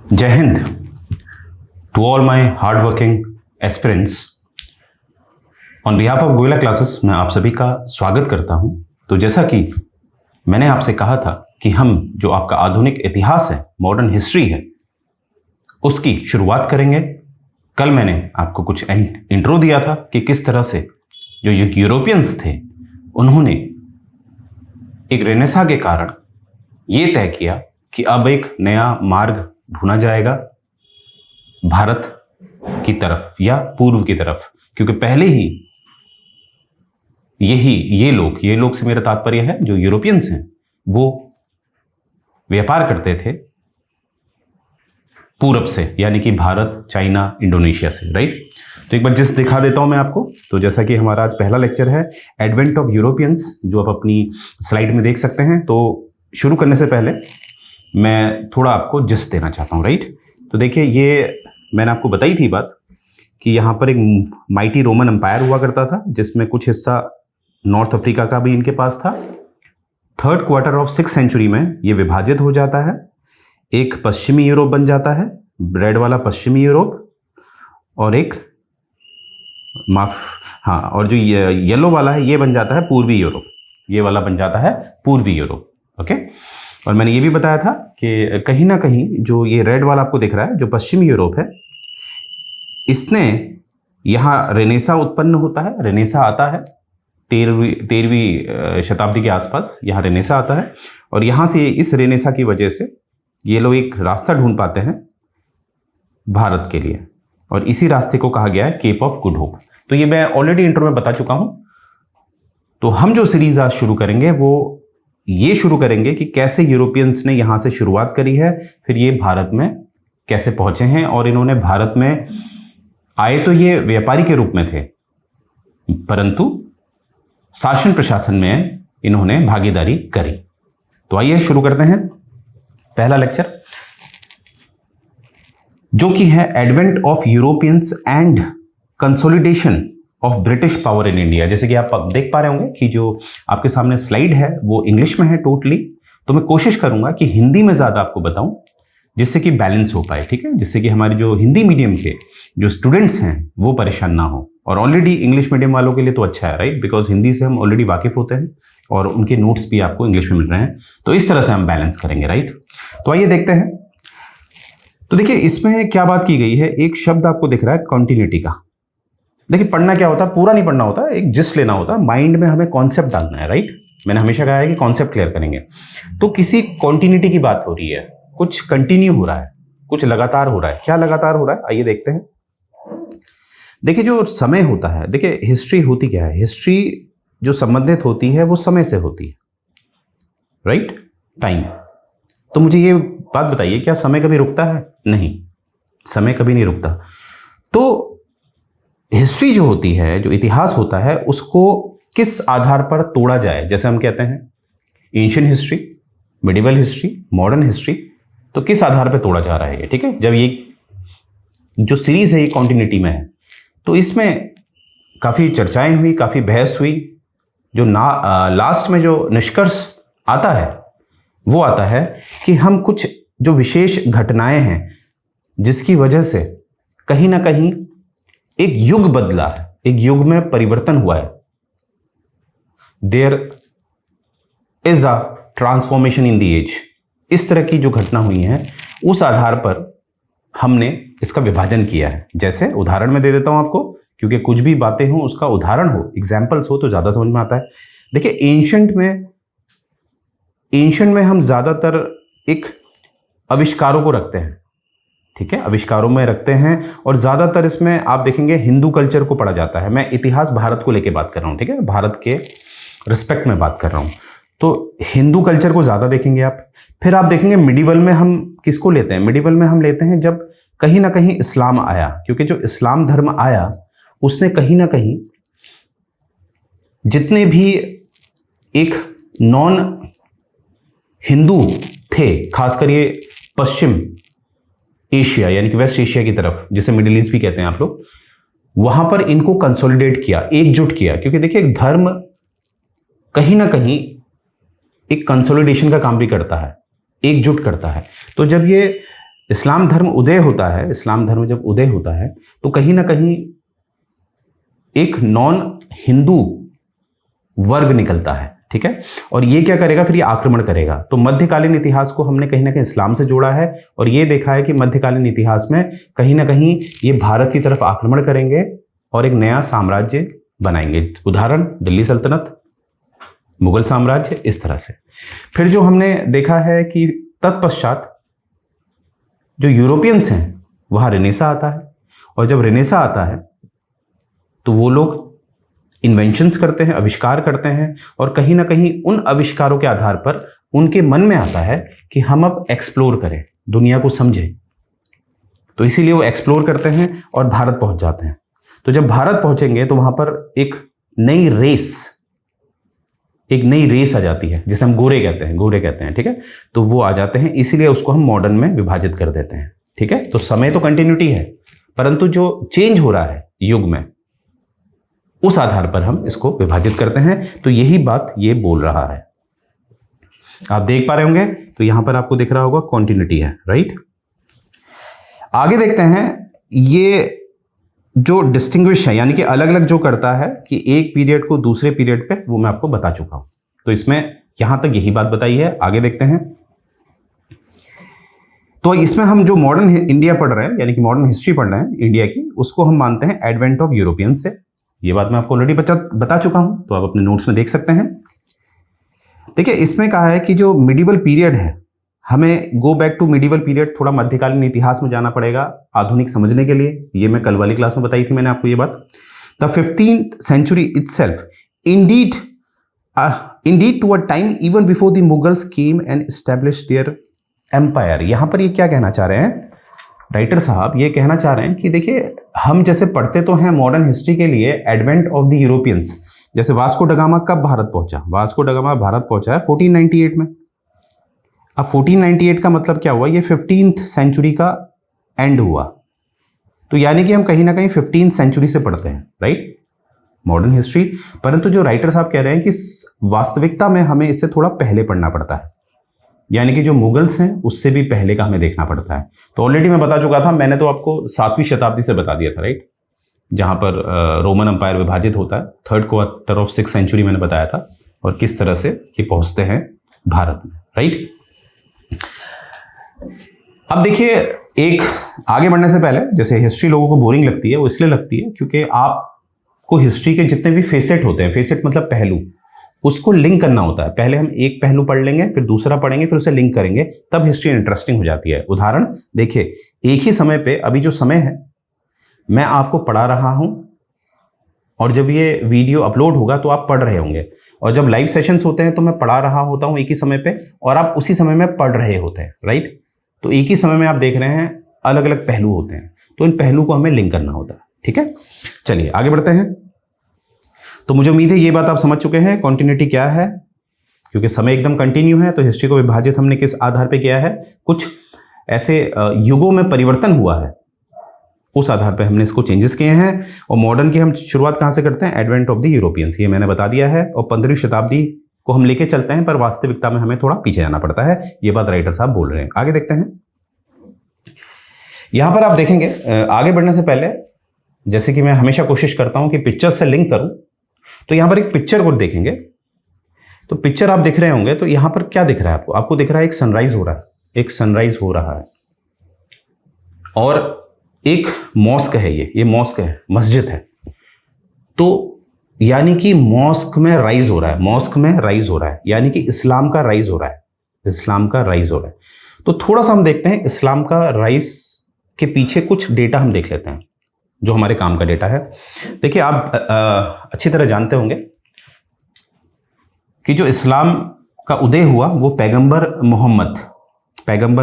जय हिंद to all my hard working aspirants. On behalf of Goyla classes मैं आप सभी का स्वागत करता हूं। तो जैसा कि मैंने आपसे कहा था कि हम जो आपका आधुनिक इतिहास है, मॉडर्न हिस्ट्री है, उसकी शुरुआत करेंगे। कल मैंने आपको कुछ इंट्रो दिया था कि किस तरह से जो यूरोपियंस थे उन्होंने एक रेनेसा के कारण ये तय किया कि अब एक नया मार्ग ढूंढा जाएगा भारत की तरफ या पूर्व की तरफ, क्योंकि पहले ही ये लोग से मेरा तात्पर्य है जो यूरोपियंस हैं, वो व्यापार करते थे पूरब से, यानी कि भारत, चाइना, इंडोनेशिया से, राइट। तो एक बार जिस दिखा देता हूं मैं आपको। तो जैसा कि हमारा आज पहला लेक्चर है एडवेंट ऑफ यूरोपियंस, जो आप अपनी स्लाइड में देख सकते हैं। तो शुरू करने से पहले मैं थोड़ा आपको जिस देना चाहता हूं, राइट। तो देखिए, ये मैंने आपको बताई थी बात कि यहाँ पर एक माइटी रोमन एम्पायर हुआ करता था, जिसमें कुछ हिस्सा नॉर्थ अफ्रीका का भी इनके पास था। Third quarter of 6th century में ये विभाजित हो जाता है, एक पश्चिमी यूरोप बन जाता है, रेड वाला पश्चिमी यूरोप, और एक और जो येलो वाला है ये बन जाता है पूर्वी यूरोप। ये वाला बन जाता है पूर्वी यूरोप, ओके। और मैंने ये भी बताया था कि कहीं ना कहीं जो ये रेड वाला आपको दिख रहा है, जो पश्चिमी यूरोप है, इसने यहाँ रेनेसा उत्पन्न होता है। रेनेसा आता है 13वीं शताब्दी के आसपास, यहाँ रेनेसा आता है। और यहाँ से इस रेनेसा की वजह से ये लोग एक रास्ता ढूंढ पाते हैं भारत के लिए, और इसी रास्ते को कहा गया है केप ऑफ गुड होप। तो ये मैं ऑलरेडी इंट्रो में बता चुका हूं। तो हम जो सीरीज आज शुरू करेंगे वो ये शुरू करेंगे कि कैसे यूरोपियंस ने यहां से शुरुआत करी है, फिर ये भारत में कैसे पहुंचे हैं, और इन्होंने भारत में आए तो ये व्यापारी के रूप में थे, परंतु शासन प्रशासन में इन्होंने भागीदारी करी। तो आइए शुरू करते हैं पहला लेक्चर, जो कि है advent of Europeans and consolidation of British power in India. जैसे कि आप देख पा रहे होंगे कि जो आपके सामने स्लाइड है वो इंग्लिश में है टोटली। तो मैं कोशिश करूंगा कि हिंदी में ज्यादा आपको बताऊं, जिससे कि बैलेंस हो पाए, ठीक है, जिससे कि हमारे जो हिंदी मीडियम के जो स्टूडेंट्स हैं वो परेशान ना हो। और ऑलरेडी इंग्लिश मीडियम वालों के लिए तो अच्छा है, राइट, बिकॉज हिंदी से हम ऑलरेडी वाकिफ होते हैं और उनके नोट्स भी आपको इंग्लिश में मिल रहे हैं। तो इस तरह से हम बैलेंस करेंगे, राइट। तो आइए देखते हैं। तो देखिए, इसमें क्या बात की गई है, एक शब्द आपको दिख रहा है कॉन्टिन्यूटी का। देखिए, पढ़ना क्या होता है, पूरा नहीं पढ़ना होता, एक जिस्ट लेना होता है, माइंड में हमें कॉन्सेप्ट डालना है, राइट। मैंने हमेशा कहा है कि कॉन्सेप्ट क्लियर करेंगे। तो किसी कॉन्टिन्यूटी की बात हो रही है, कुछ कंटिन्यू हो रहा है, कुछ लगातार हो रहा है। क्या लगातार हो रहा है, आइए देखते हैं। देखिए, जो समय होता है, देखिए हिस्ट्री होती क्या है, हिस्ट्री जो संबंधित होती है वो समय से होती है, राइट, टाइम। तो मुझे ये बात बताइए, क्या समय कभी रुकता है? नहीं, समय कभी नहीं रुकता। तो हिस्ट्री जो होती है, जो इतिहास होता है, उसको किस आधार पर तोड़ा जाए, जैसे हम कहते हैं ancient history, medieval history, modern history, तो किस आधार पर तोड़ा जा रहा है ये, ठीक है। जब ये जो सीरीज है ये कॉन्टिन्यूटी में है, तो इसमें काफी चर्चाएं हुई, काफी बहस हुई। जो लास्ट में जो निष्कर्ष आता है वो आता है कि हम कुछ जो विशेष घटनाएं हैं जिसकी वजह से कहीं ना कहीं एक युग बदला है, एक युग में परिवर्तन हुआ है। There is a transformation in the age. इस तरह की जो घटना हुई है, उस आधार पर हमने इसका विभाजन किया है। जैसे उदाहरण में दे देता हूं आपको, क्योंकि कुछ भी बातें हो उसका उदाहरण हो, एग्जाम्पल्स हो, तो ज्यादा समझ में आता है। देखिए, एंशिएंट में हम ज्यादातर एक आविष्कारों को रखते हैं, ठीक है, आविष्कारों में रखते हैं, और ज्यादातर इसमें आप देखेंगे हिंदू कल्चर को पढ़ा जाता है। मैं इतिहास भारत को लेकर बात कर रहा हूं, ठीक है, भारत के रिस्पेक्ट में बात कर रहा हूं। तो हिंदू कल्चर को ज्यादा देखेंगे आप। फिर आप देखेंगे मिडिवल में हम किसको लेते हैं, मिडिवल में हम लेते हैं जब कहीं ना कहीं इस्लाम आया, क्योंकि जो इस्लाम धर्म आया उसने कहीं ना कहीं जितने भी एक नॉन हिंदू थे, खासकर ये पश्चिम एशिया यानी कि वेस्ट एशिया की तरफ, जिसे मिडिल ईस्ट भी कहते हैं आप लोग, वहां पर इनको कंसोलिडेट किया, एकजुट किया। क्योंकि देखिए, एक धर्म कहीं ना कहीं एक कंसोलिडेशन का काम भी करता है, एकजुट करता है। तो जब ये इस्लाम धर्म उदय होता है, इस्लाम धर्म जब उदय होता है तो कहीं ना कहीं एक नॉन हिंदू वर्ग निकलता है, ठीक है। और ये क्या करेगा, फिर ये आक्रमण करेगा। तो मध्यकालीन इतिहास को हमने कहीं ना कहीं इस्लाम से जोड़ा है और ये देखा है कि मध्यकालीन इतिहास में कहीं ना कहीं ये भारत की तरफ आक्रमण करेंगे और एक नया साम्राज्य बनाएंगे। उदाहरण दिल्ली सल्तनत, मुगल साम्राज्य, इस तरह से। फिर जो हमने देखा है कि तत्पश्चात जो यूरोपियंस हैं वहां रेनेसा आता है, और जब रेनेसा आता है तो वो लोग इन्वेंशंस करते हैं, आविष्कार करते हैं, और कहीं ना कहीं उन आविष्कारों के आधार पर उनके मन में आता है कि हम अब एक्सप्लोर करें, दुनिया को समझें। तो इसीलिए वो एक्सप्लोर करते हैं और भारत पहुंच जाते हैं। तो जब भारत पहुंचेंगे तो वहां पर एक नई रेस आ जाती है, जिसे हम गोरे कहते हैं, ठीक है। तो वो आ जाते हैं, इसीलिए उसको हम मॉडर्न में विभाजित कर देते हैं, ठीक है। तो समय तो कंटिन्यूटी है, परंतु जो चेंज हो रहा है युग में, उस आधार पर हम इसको विभाजित करते हैं। तो यही बात ये बोल रहा है, आप देख पा रहे होंगे। तो यहां पर आपको दिख रहा होगा कॉन्टिन्यूटी है, राइट। आगे देखते हैं, ये जो डिस्टिंग्विश है, यानी कि अलग अलग जो करता है कि एक पीरियड को दूसरे पीरियड पे, वो मैं आपको बता चुका हूं। तो इसमें यहां तक यही बात बताई है। आगे देखते हैं, तो इसमें हम जो मॉडर्न इंडिया पढ़ रहे हैं, यानी कि मॉडर्न हिस्ट्री पढ़ रहे हैं इंडिया की, उसको हम मानते हैं एडवेंट ऑफ यूरोपियंस से। ये बात मैं आपको ऑलरेडी बता चुका हूं, तो आप अपने नोट्स में देख सकते हैं। देखिए, इसमें कहा है कि जो मिडिवल पीरियड है, हमें go back to medieval period, थोड़ा मध्यकालीन इतिहास में जाना पड़ेगा आधुनिक समझने के लिए। ये मैं कल वाली क्लास में बताई थी मैंने आपको ये बात। The 15th century itself indeed to a time even before the Mughals came and established their empire। यहां पर ये क्या कहना चाह रहे हैं राइटर साहब, ये कहना चाह रहे हैं कि देखिए, हम जैसे पढ़ते तो हैं मॉडर्न हिस्ट्री के लिए एडवेंट ऑफ द यूरोपियंस। जैसे वास्को डगामा कब भारत पहुंचा? वास्को डगामा भारत पहुंचा है 1498 में। अब 1498 का मतलब क्या हुआ? ये 15th सेंचुरी का एंड हुआ। तो यानी कि हम कहीं ना कहीं 15th सेंचुरी से पढ़ते हैं, राइट, मॉडर्न हिस्ट्री। परंतु जो राइटर साहब कह रहे हैं कि वास्तविकता में हमें इससे थोड़ा पहले पढ़ना पड़ता है, यानी कि जो मुगल्स हैं उससे भी पहले का हमें देखना पड़ता है। तो ऑलरेडी मैं बता चुका था, मैंने तो आपको 7वीं शताब्दी से बता दिया था, राइट, जहां पर रोमन अंपायर विभाजित होता है। 3rd quarter of 6th century मैंने बताया था, और किस तरह से ये पहुंचते हैं भारत में, राइट। अब देखिए, एक आगे बढ़ने से पहले, जैसे हिस्ट्री लोगों को बोरिंग लगती है, वो इसलिए लगती है क्योंकि आपको हिस्ट्री के जितने भी फेसेट होते हैं, फेसेट मतलब पहलू, उसको लिंक करना होता है। पहले हम एक पहलू पढ़ लेंगे, फिर दूसरा पढ़ेंगे, फिर उसे लिंक करेंगे, तब हिस्ट्री इंटरेस्टिंग हो जाती है। उदाहरण देखिए, एक ही समय पे, अभी जो समय है मैं आपको पढ़ा रहा हूं, और जब ये वीडियो अपलोड होगा तो आप पढ़ रहे होंगे, और जब लाइव सेशंस होते हैं तो मैं पढ़ा रहा होता हूं एक ही समय पे, और आप उसी समय में पढ़ रहे होते हैं, राइट। तो एक ही समय में आप देख रहे हैं, अलग अलग पहलू होते हैं, तो इन पहलू को हमें लिंक करना होता है, ठीक है। चलिए आगे बढ़ते हैं। तो मुझे उम्मीद है ये बात आप समझ चुके हैं कॉन्टिन्यूटी क्या है, क्योंकि समय एकदम कंटिन्यू है। तो हिस्ट्री को विभाजित हमने किस आधार पे किया है? कुछ ऐसे युगों में परिवर्तन हुआ है, उस आधार पे हमने इसको चेंजेस किए हैं। और मॉडर्न की हम शुरुआत कहां से करते हैं? एडवेंट ऑफ द यूरोपियंस, ये मैंने बता दिया है। और 15वीं शताब्दी को हम लेके चलते हैं, पर वास्तविकता में हमें थोड़ा पीछे जाना पड़ता है। ये बात राइटर साहब बोल रहे हैं। आगे देखते हैं। यहां पर आप देखेंगे, आगे बढ़ने से पहले, जैसे कि मैं हमेशा कोशिश करता हूं कि पिक्चर से लिंक करूं, तो यहां पर एक पिक्चर को देखेंगे, तो पिक्चर आप देख रहे होंगे। तो यहां पर क्या दिख रहा है आपको? आपको दिख रहा है एक सनराइज हो रहा है, एक सनराइज हो रहा है, और एक मॉस्क है, ये मॉस्क है, मस्जिद है। तो यानी कि मॉस्क में राइज हो रहा है, मॉस्क में राइज हो रहा है, यानी कि इस्लाम का राइज हो रहा है, इस्लाम का राइज हो रहा है। तो थोड़ा सा हम देखते हैं इस्लाम का राइज के पीछे कुछ डेटा हम देख लेते हैं, जो हमारे काम का डेटा है। देखिए, आप अच्छी तरह जानते होंगे कि जो इस्लाम का उदय हुआ वो पैगंबर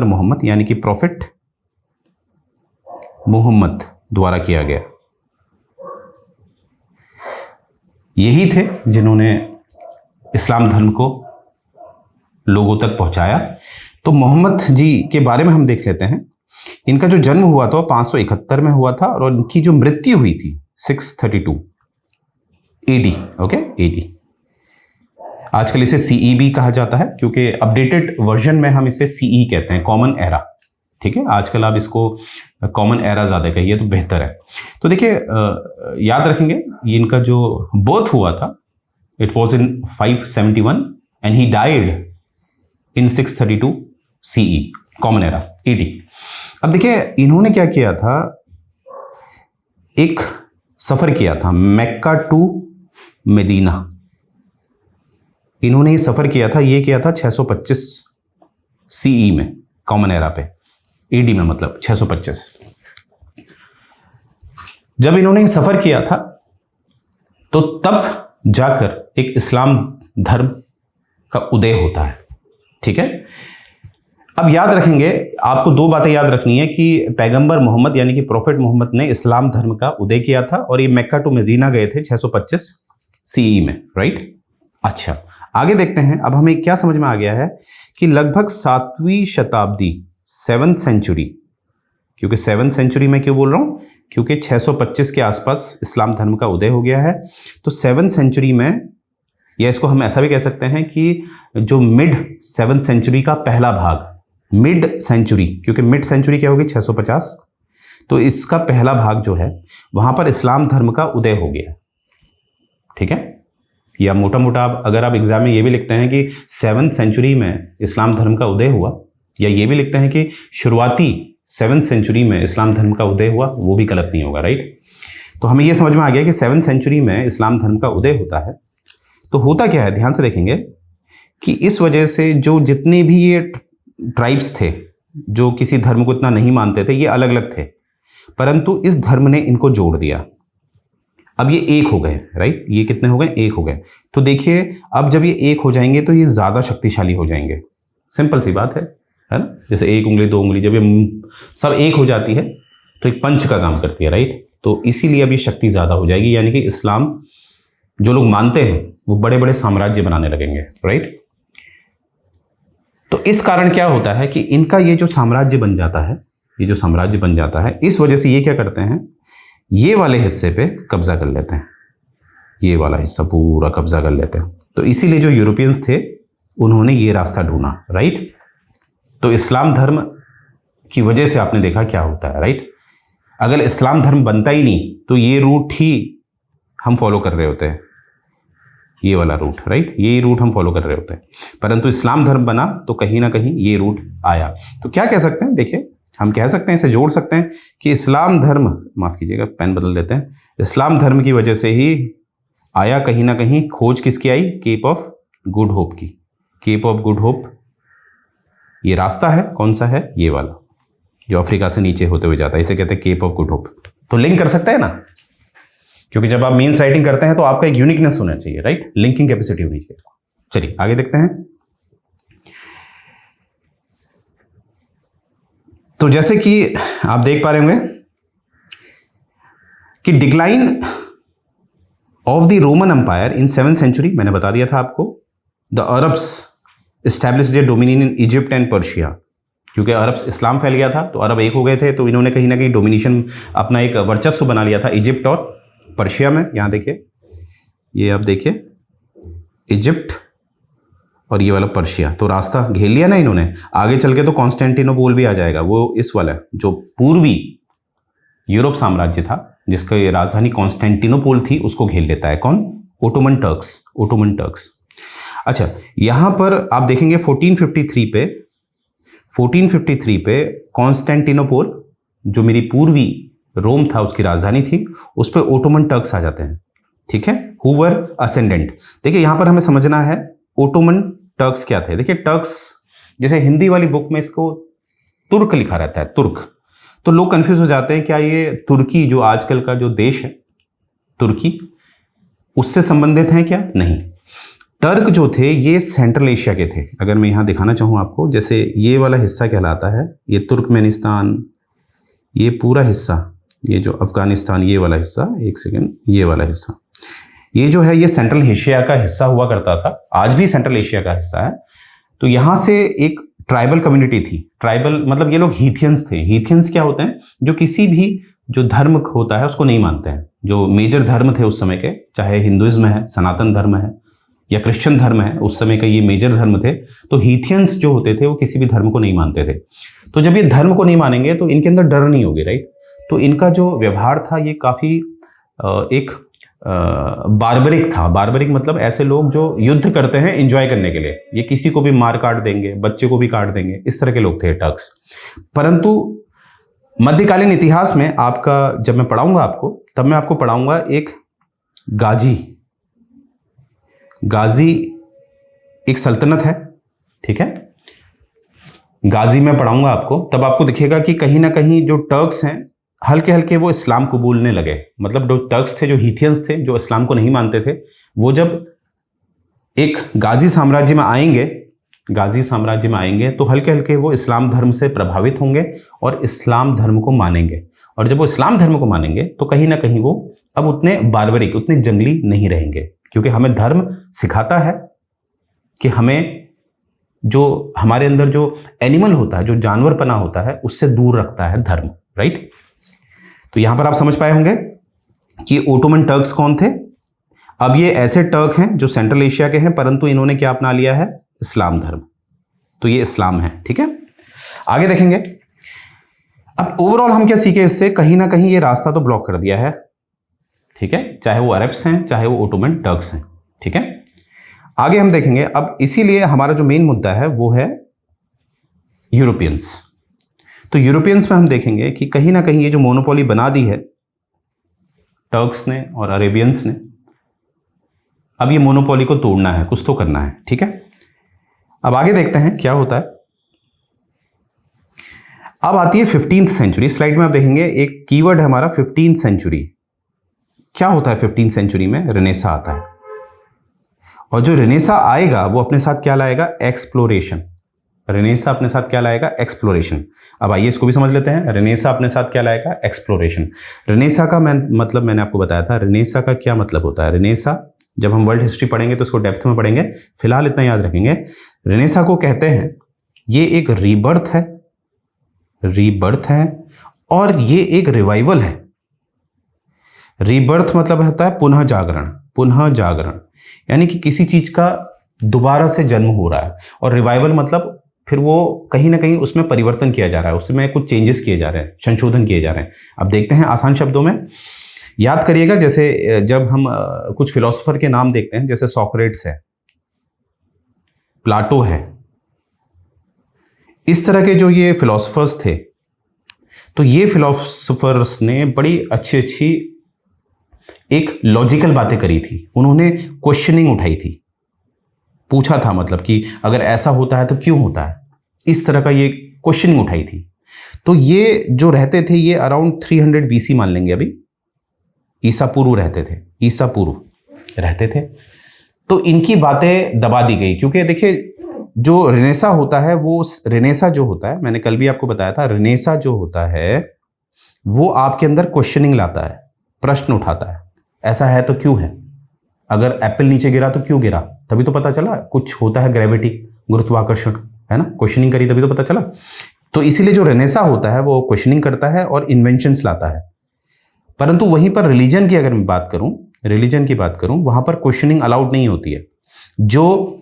मोहम्मद यानी कि प्रॉफिट मोहम्मद द्वारा किया गया। यही थे जिन्होंने इस्लाम धर्म को लोगों तक पहुंचाया। तो मोहम्मद जी के बारे में हम देख लेते हैं। इनका जो जन्म हुआ था 571 में हुआ था, और इनकी जो मृत्यु हुई थी 632 एडी, ओके, एडी। आजकल इसे सीई भी कहा जाता है, क्योंकि अपडेटेड वर्जन में हम इसे सीई कहते हैं, कॉमन एरा, ठीक है, आजकल आप इसको कॉमन एरा ज़्यादा कहिए तो बेहतर है। तो देखिए याद रखेंगे ये इनका जो बर्थ हुआ था it was in 571 and he died in 632 CE, common era AD। अब देखिए इन्होंने क्या किया था, एक सफ़र किया था मक्का टू मदीना, इन्होंने ये सफ़र किया था, ये किया था 625 CE में, कॉमन एरा पे, AD में मतलब 625। जब इन्होंने सफ़र किया था तो तब जाकर एक इस्लाम धर्म का उदय होता है, ठीक है। अब याद रखेंगे, आपको दो बातें याद रखनी है कि पैगंबर मोहम्मद यानी कि प्रॉफिट मोहम्मद ने इस्लाम धर्म का उदय किया था और ये मक्का टू मदीना गए थे 625 CE में, राइट। अच्छा आगे देखते हैं। अब हमें क्या समझ में आ गया है कि लगभग 7वीं शताब्दी 7th सेंचुरी, क्योंकि 7th सेंचुरी में क्यों बोल रहा हूं, क्योंकि 625 के आसपास इस्लाम धर्म का उदय हो गया है। तो 7th सेंचुरी में, या इसको हम ऐसा भी कह सकते हैं कि जो मिड 7th सेंचुरी का पहला भाग, मिड सेंचुरी, क्योंकि मिड सेंचुरी क्या होगी 650, तो इसका पहला भाग जो है वहां पर इस्लाम धर्म का उदय हो गया, ठीक है। या मोटा मोटा अगर आप एग्जाम में ये भी लिखते हैं कि 7th सेंचुरी में इस्लाम धर्म का उदय हुआ, या ये भी लिखते हैं कि शुरुआती 7th सेंचुरी में इस्लाम धर्म का उदय हुआ, वो भी गलत नहीं होगा, राइट। तो हमें ये समझ में आ गया कि 7th सेंचुरी में इस्लाम धर्म का उदय होता है। तो होता क्या है, ध्यान से देखेंगे कि इस वजह से जो जितने भी ये ट्राइब्स थे जो किसी धर्म को इतना नहीं मानते थे, ये अलग अलग थे, परंतु इस धर्म ने इनको जोड़ दिया। अब ये एक हो गए, राइट, ये कितने हो गए, एक हो गए। तो देखिए अब जब ये एक हो जाएंगे तो ये ज़्यादा शक्तिशाली हो जाएंगे, सिंपल सी बात है ना। जैसे एक उंगली दो उंगली, जब ये सब एक हो जाती है तो एक पंच का काम करती है, राइट। तो इसीलिए अब ये शक्ति ज़्यादा हो जाएगी, यानी कि इस्लाम जो लोग मानते हैं वो बड़े बड़े साम्राज्य बनाने लगेंगे, राइट। तो इस कारण क्या होता है कि इनका ये जो साम्राज्य बन जाता है, ये जो साम्राज्य बन जाता है, इस वजह से ये क्या करते हैं, ये वाले हिस्से पे कब्जा कर लेते हैं, ये वाला हिस्सा पूरा कब्जा कर लेते हैं। तो इसीलिए जो यूरोपियंस थे उन्होंने ये रास्ता ढूंढा, राइट। तो इस्लाम धर्म की वजह से आपने देखा क्या होता है, राइट। अगर इस्लाम धर्म बनता ही नहीं तो ये रूट ही हम फॉलो कर रहे होते हैं, ये वाला रूट, राइट, ये रूट हम फॉलो कर रहे होते हैं, परंतु इस्लाम धर्म बना तो कहीं ना कहीं ये रूट आया। तो क्या कह सकते हैं, देखिए हम कह सकते हैं, इसे जोड़ सकते हैं कि इस्लाम धर्म, माफ कीजिएगा पेन बदल लेते हैं, इस्लाम धर्म की वजह से ही आया कहीं ना कहीं। खोज किसकी आई, केप ऑफ गुड होप की। केप ऑफ गुड होप ये रास्ता है, कौन सा है, ये वाला जो अफ्रीका से नीचे होते हुए जाता है, इसे कहते हैं केप ऑफ गुड होप। तो लिंक कर सकते हैं ना, क्योंकि जब आप मीन्स राइटिंग करते हैं तो आपका एक यूनिकनेस होना चाहिए, राइट, लिंकिंग कैपेसिटी होनी चाहिए। चलिए आगे देखते हैं। तो जैसे कि आप देख पा रहे होंगे कि decline of the Roman empire in 7th century, मैंने बता दिया था आपको। The Arabs established their dominion in Egypt and Persia, क्योंकि अरब्स इस्लाम फैल गया था तो अरब एक हो गए थे, तो इन्होंने कहीं ना कहीं डोमिनेशन, अपना एक वर्चस्व बना लिया था इजिप्ट और पर्शिया में। यहां देखिए, ये आप देखिए इजिप्ट और ये वाला पर्शिया, तो रास्ता घेर लिया ना इन्होंने। आगे चल के तो कॉन्स्टेंटिनोपोल भी आ जाएगा, वो इस वाला जो पूर्वी यूरोप साम्राज्य था जिसका ये राजधानी कॉन्स्टेंटिनोपोल थी, उसको घेर लेता है कौन, ओटोमन टर्क्स, ओटोमन टर्क्स। अच्छा यहां पर आप देखेंगे 1453 पे कॉन्स्टेंटिनोपोल जो मेरी पूर्वी रोम था उसकी राजधानी थी, उस पर ओटोमन टर्क्स आ जाते हैं, ठीक है, हु वर असेंडेंट। देखिए यहां पर हमें समझना है ओटोमन टर्क्स क्या थे। देखिए टर्क्स, जैसे हिंदी वाली बुक में इसको तुर्क लिखा रहता है, तुर्क, तो लोग कंफ्यूज हो जाते हैं क्या ये तुर्की जो आजकल का जो देश है तुर्की, उससे संबंधित हैं क्या, नहीं। टर्क जो थे ये सेंट्रल एशिया के थे। अगर मैं यहां दिखाना चाहूं आपको, जैसे ये वाला हिस्सा कहलाता है, ये तुर्कमेनिस्तान, ये पूरा हिस्सा, ये जो अफगानिस्तान, ये वाला हिस्सा, एक सेकेंड, ये वाला हिस्सा, ये जो है ये सेंट्रल एशिया का हिस्सा हुआ करता था, आज भी सेंट्रल एशिया का हिस्सा है। तो यहां से एक ट्राइबल कम्युनिटी थी, ट्राइबल मतलब ये लोग हीथियंस थे। हीथियंस क्या होते हैं, जो किसी भी जो धर्म होता है उसको नहीं मानते हैं। जो मेजर धर्म थे उस समय के, चाहे हिंदुइज्म है, सनातन धर्म है, या क्रिश्चियन धर्म है, उस समय का ये मेजर धर्म थे। तो हीथियंस जो होते थे वो किसी भी धर्म को नहीं मानते थे। तो जब ये धर्म को नहीं मानेंगे तो इनके अंदर डर नहीं होगी, राइट। तो इनका जो व्यवहार था ये काफ़ी एक बार्बरिक था। बार्बरिक मतलब ऐसे लोग जो युद्ध करते हैं एंजॉय करने के लिए, ये किसी को भी मार काट देंगे, बच्चे को भी काट देंगे, इस तरह के लोग थे टर्क्स। परंतु मध्यकालीन इतिहास में आपका जब मैं पढ़ाऊंगा आपको, तब मैं आपको पढ़ाऊंगा एक गाजी एक सल्तनत है, ठीक है। गाजी में पढ़ाऊंगा आपको, तब आपको दिखेगा कि कहीं ना कहीं जो टर्क्स हैं हल्के हल्के वो इस्लाम कबूलने लगे। मतलब जो टर्क्स थे, जो हीथियंस थे, जो इस्लाम को नहीं मानते थे, वो जब एक गाजी साम्राज्य में आएंगे तो हल्के हल्के वो इस्लाम धर्म से प्रभावित होंगे और इस्लाम धर्म को मानेंगे। और जब वो इस्लाम धर्म को मानेंगे तो कहीं ना कहीं वो अब उतने बार्बरिक, उतने जंगली नहीं रहेंगे, क्योंकि हमें धर्म सिखाता है कि हमें जो हमारे अंदर जो एनिमल होता है, जो जानवरपना होता है, उससे दूर रखता है धर्म, राइट। तो यहां पर आप समझ पाए होंगे कि ओटोमन टर्क्स कौन थे। अब ये ऐसे टर्क हैं जो सेंट्रल एशिया के हैं, परंतु इन्होंने क्या अपना लिया है, इस्लाम धर्म। तो ये इस्लाम है, ठीक है। आगे देखेंगे। अब ओवरऑल हम क्या सीखे इससे, कहीं ना कहीं ये रास्ता तो ब्लॉक कर दिया है, ठीक है, चाहे वो अरब्स हैं चाहे वो ओटोमन टर्क्स हैं, ठीक है। आगे हम देखेंगे। अब इसीलिए हमारा जो मेन मुद्दा है वो है यूरोपियंस। तो यूरोपियंस में हम देखेंगे कि कहीं ना कहीं ये जो मोनोपोली बना दी है टर्क्स ने और अरेबियंस ने, अब ये मोनोपोली को तोड़ना है, कुछ तो करना है, ठीक है। अब आगे देखते हैं क्या होता है। अब आती है 15th सेंचुरी। स्लाइड में आप देखेंगे एक कीवर्ड है हमारा 15th सेंचुरी। क्या होता है 15th सेंचुरी में, रेनेसा आता है। और जो रेनेसा आएगा वो अपने साथ क्या लाएगा, एक्सप्लोरेशन। रेनेसा अपने साथ क्या लाएगा, एक्सप्लोरेशन। अब आइए इसको भी समझ लेते हैं। रेनेसा अपने साथ क्या लाएगा, एक्सप्लोरेशन। रेनेसा का मतलब मैंने आपको बताया था, रेनेसा का क्या मतलब होता है। रेनेसा जब हम वर्ल्ड हिस्ट्री पढ़ेंगे तो इसको डेप्थ में पढ़ेंगे, फिलहाल इतना याद रखेंगे। रेनेसा को कहते हैं ये एक रीबर्थ है और ये एक रिवाइवल है। रीबर्थ मतलब होता है पुनः जागरण, यानी कि किसी चीज का दोबारा से जन्म हो रहा है। और रिवाइवल मतलब फिर वो कहीं ना कहीं उसमें परिवर्तन किया जा रहा है, उसमें कुछ चेंजेस किए जा रहे हैं, संशोधन किए जा रहे हैं। अब देखते हैं आसान शब्दों में, याद करिएगा। जैसे जब हम कुछ फिलोसोफर के नाम देखते हैं, जैसे सोक्रेट्स है, प्लाटो है, इस तरह के जो ये फिलोसोफर्स थे, तो ये फिलोसोफर्स ने बड़ी अच्छी एक लॉजिकल बातें करी थी। उन्होंने क्वेश्चनिंग उठाई थी, पूछा था मतलब कि अगर ऐसा होता है तो क्यों होता है, इस तरह का ये क्वेश्चनिंग उठाई थी। तो ये जो रहते थे ये अराउंड 300 BC मान लेंगे, अभी ईसा पूर्व रहते थे। तो इनकी बातें दबा दी गई, क्योंकि देखिए जो रेनेसा होता है, वो रेनेसा जो होता है, मैंने कल भी आपको बताया था, रेनेसा जो होता है वो आपके अंदर क्वेश्चनिंग लाता है, प्रश्न उठाता है। ऐसा है तो क्यों है, अगर एप्पल नीचे गिरा तो क्यों गिरा, तभी तो पता चला कुछ होता है, ग्रेविटी, गुरुत्वाकर्षण, है ना, क्वेश्चनिंग करी तभी तो पता चला। तो इसीलिए जो रेनेसा होता है वो क्वेश्चनिंग करता है और इन्वेंशंस लाता है। परंतु वहीं पर रिलीजन की अगर मैं बात करूं, वहां पर क्वेश्चनिंग अलाउड नहीं होती है। जो